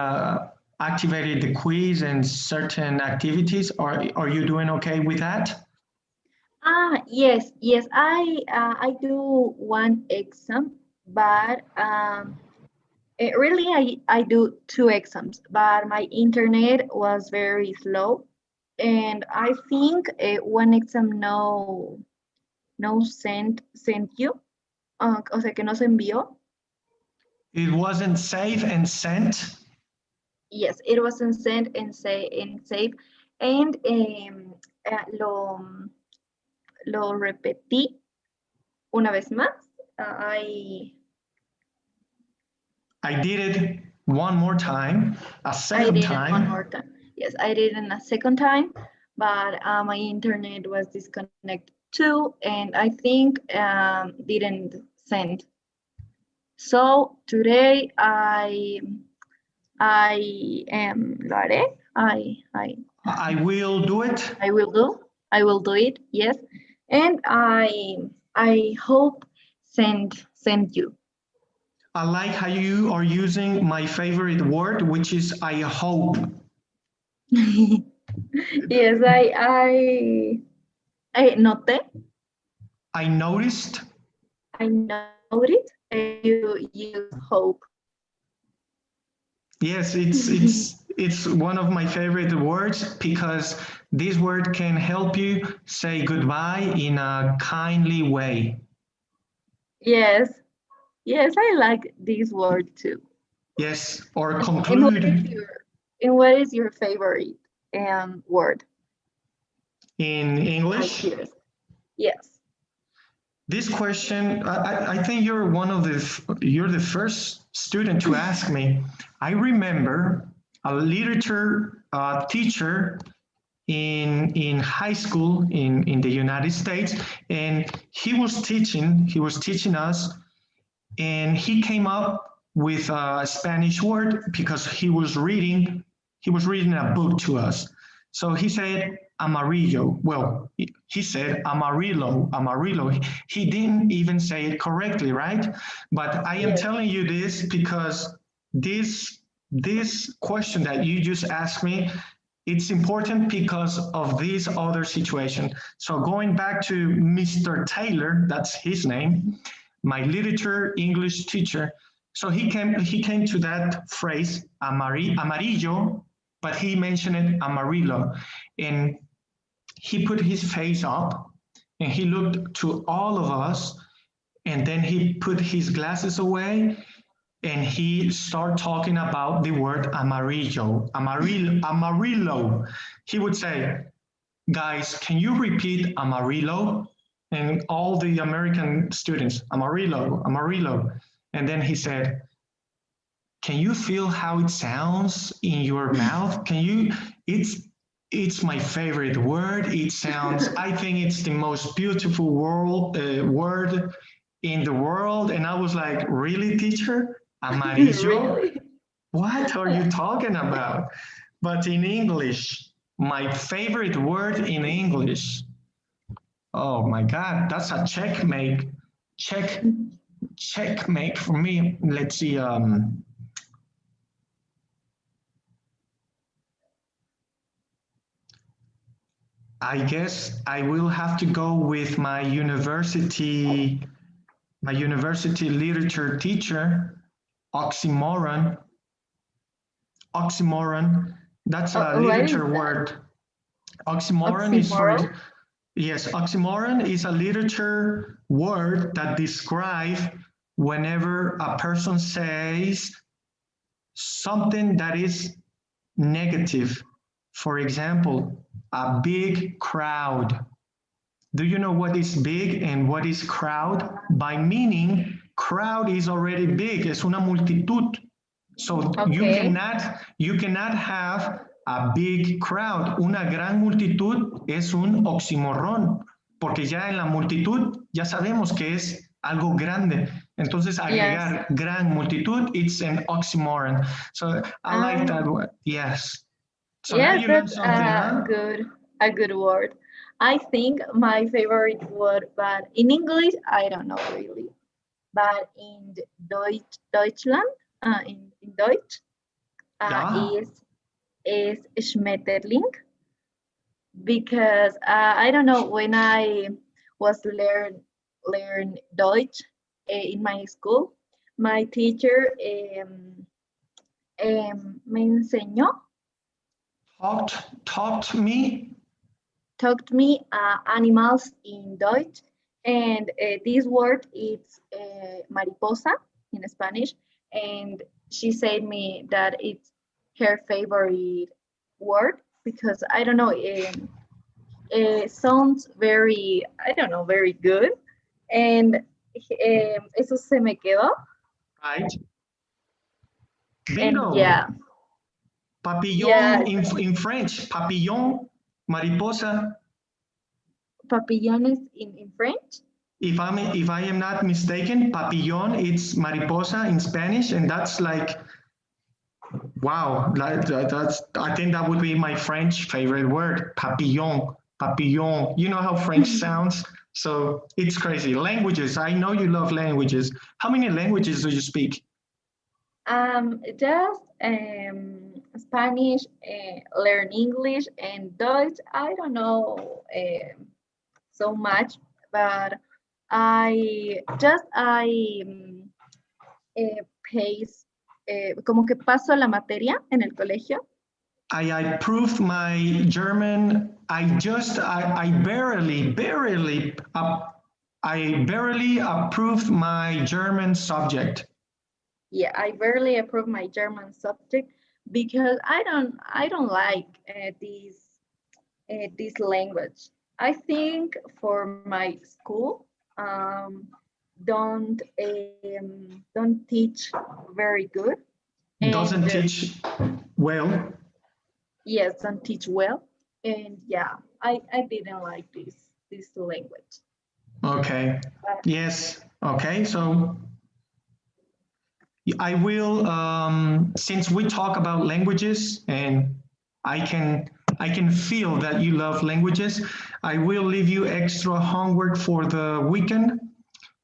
activated the quiz and certain activities. Are you doing okay with that? Yes, yes. I do one exam, but really I do two exams, but my internet was very slow, and I think one exam no sent you, o sea que no se envió. It wasn't save and sent. Yes, it wasn't sent and save, and lo repetí una vez más. I did it one more time, a second time. One more time. Yes, I did it a second time, but my internet was disconnected too, and I think didn't send. So today I am lo haré. I will do it. I will do it. Yes, and I hope send you. I like how you are using my favorite word, which is I hope. Yes, I noté. I noticed. I noticed. You use hope. Yes, it's one of my favorite words because this word can help you say goodbye in a kindly way. Yes, yes, I like this word too. Yes, or conclude. And what is your favorite word? In English? Yes. this question, I think you're you're the first student to ask me. I remember a literature teacher in high school in the United States, and he was teaching us, and he came up with a Spanish word because he was reading a book to us. So he said amarillo. Well, he said amarillo, amarillo. He didn't even say it correctly, right? But I am Yes. telling you this because this question that you just asked me, it's important because of this other situation. So going back to Mr. Taylor, that's his name, my literature English teacher. So he came to that phrase amarillo, but he mentioned it amarillo, and he put his face up and he looked to all of us, and then he put his glasses away and he started talking about the word amarillo, amarillo, amarillo. He would say, guys, can you repeat amarillo? And all the American students, amarillo, amarillo. And then he said, can you feel how it sounds in your mouth? Can you, it's my favorite word. It sounds, I think it's the most beautiful word in the world. And I was like, really, teacher? Amarillo? Really? What are you talking about? But in English, my favorite word in English. Oh my God, that's a checkmate. Checkmate for me. Let's see. I guess I will have to go with my university literature teacher, oxymoron. Oxymoron. That's a What is literature that? word. Oxymoron is Oxymoron? yes, oxymoron is a literature word that describes whenever a person says something that is negative. For example, a big crowd. Do you know what is big and what is crowd? By meaning, crowd is already big, es una multitud. So Okay. you cannot have a big crowd. Una gran multitud es un oximorrón, porque ya en la multitud ya sabemos que es algo grande. Entonces Yes. agregar gran multitud, it's an oxymoron. So I like that word. Yes. So now Yes, you learned that's something, huh? a good word. I think my favorite word, but in English, I don't know really. But in Deutschland, in Deutsch, Yeah. is Schmetterling, because I don't know, when I was learn Deutsch in my school, my teacher me enseñó, Taught me. taught me animals in Deutsch, and this word is mariposa in Spanish, and she said me that it's her favorite word because I don't know, it sounds very, I don't know, very good, and eso se me quedó, Right. and Bingo. yeah, Papillon yeah, in French. Papillon, mariposa. papillones in French. If I am not mistaken, papillon it's mariposa in Spanish, and that's like wow. That's I think that would be my French favorite word. Papillon, papillon. You know how French sounds, so it's crazy. Languages. I know you love languages. How many languages do you speak? Just Spanish, learn English and Deutsch. I don't know so much, but pace, como que paso la materia en el colegio. I proved my German. I barely approved my German subject. Yeah, I barely approve my German subject because I don't like this language. I think for my school don't teach very good. Doesn't And teach well. yes, don't teach well. And yeah, I didn't like this language. Okay. But Yes. Okay. So I will, since we talk about languages and I can feel that you love languages, I will leave you extra homework for the weekend.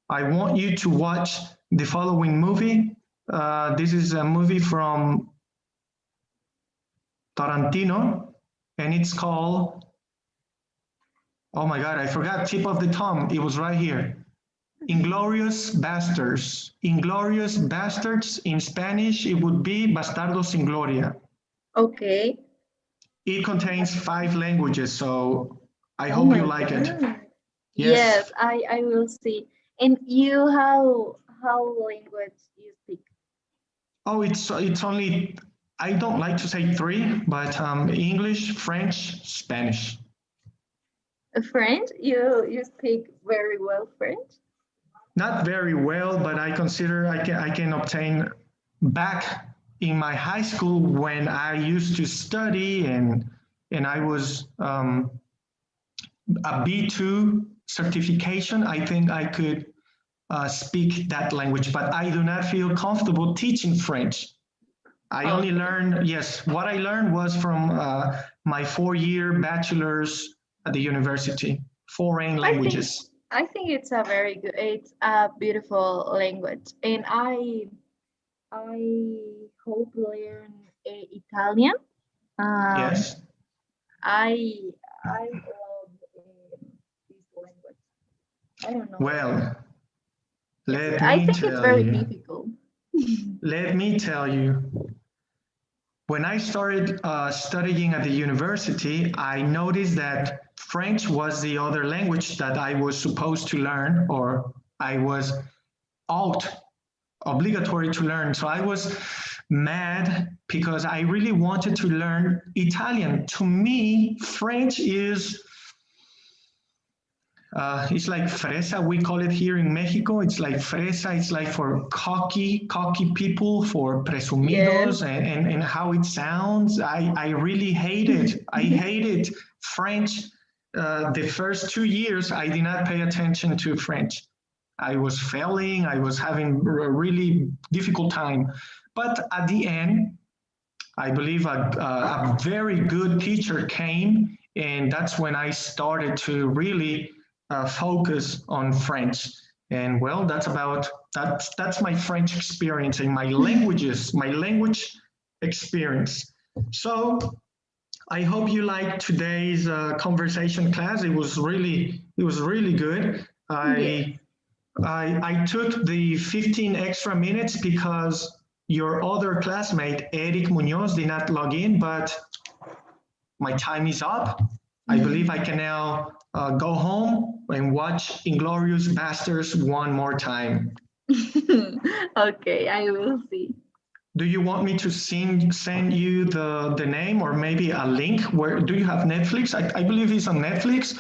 I want you to watch the following movie. This is a movie from Tarantino, and it's called, oh my God, I forgot, tip of the tongue. It was right here. Inglorious Bastards. Inglorious Bastards in Spanish, it would be Bastardos sin Gloria. okay. It contains 5 languages, so I Oh hope you my like it. God. Yes. Yes, I will see. And you, how language you speak? Oh, it's only, I don't like to say 3, but English, French, Spanish. French? You speak very well French? Not very well, but I consider I can obtain back in my high school when I used to study and I was a B2 certification. I think I could speak that language, but I do not feel comfortable teaching French. I only Okay. learned, yes, what I learned was from my 4-year bachelor's at the university, foreign I think languages. I think it's a beautiful language, and I hope learn Italian. Um, Yes. I love this language. I don't know why. Well, let I me think it's tell very you, difficult. let me tell you, when I started studying at the university, I noticed that French was the other language that I was supposed to learn, or I was out obligatory to learn. So I was mad because I really wanted to learn Italian. To me, French is it's like fresa, we call it here in Mexico. It's like fresa, it's like for cocky people, for Yes. presumidos, and how it sounds. I really hate it. I hated French. The first 2 years, I did not pay attention to French. I was failing, I was having a really difficult time. But at the end, I believe a very good teacher came, and that's when I started to really focus on French. And well, that's my French experience and my language experience. So I hope you liked today's conversation class. It was really good. Yes. I took the 15 extra minutes because your other classmate, Eric Munoz, did not log in, but my time is up. I believe I can now go home and watch Inglorious Bastards one more time. Okay, I will see. Do you want me to send you the name or maybe a link? Where do you have Netflix? I believe it's on Netflix,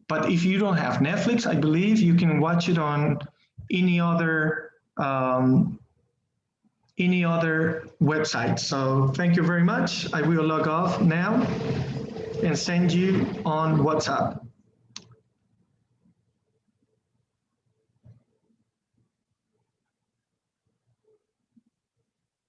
but if you don't have Netflix, I believe you can watch it on any other um, any other website. So thank you very much. I will log off now and send you on WhatsApp.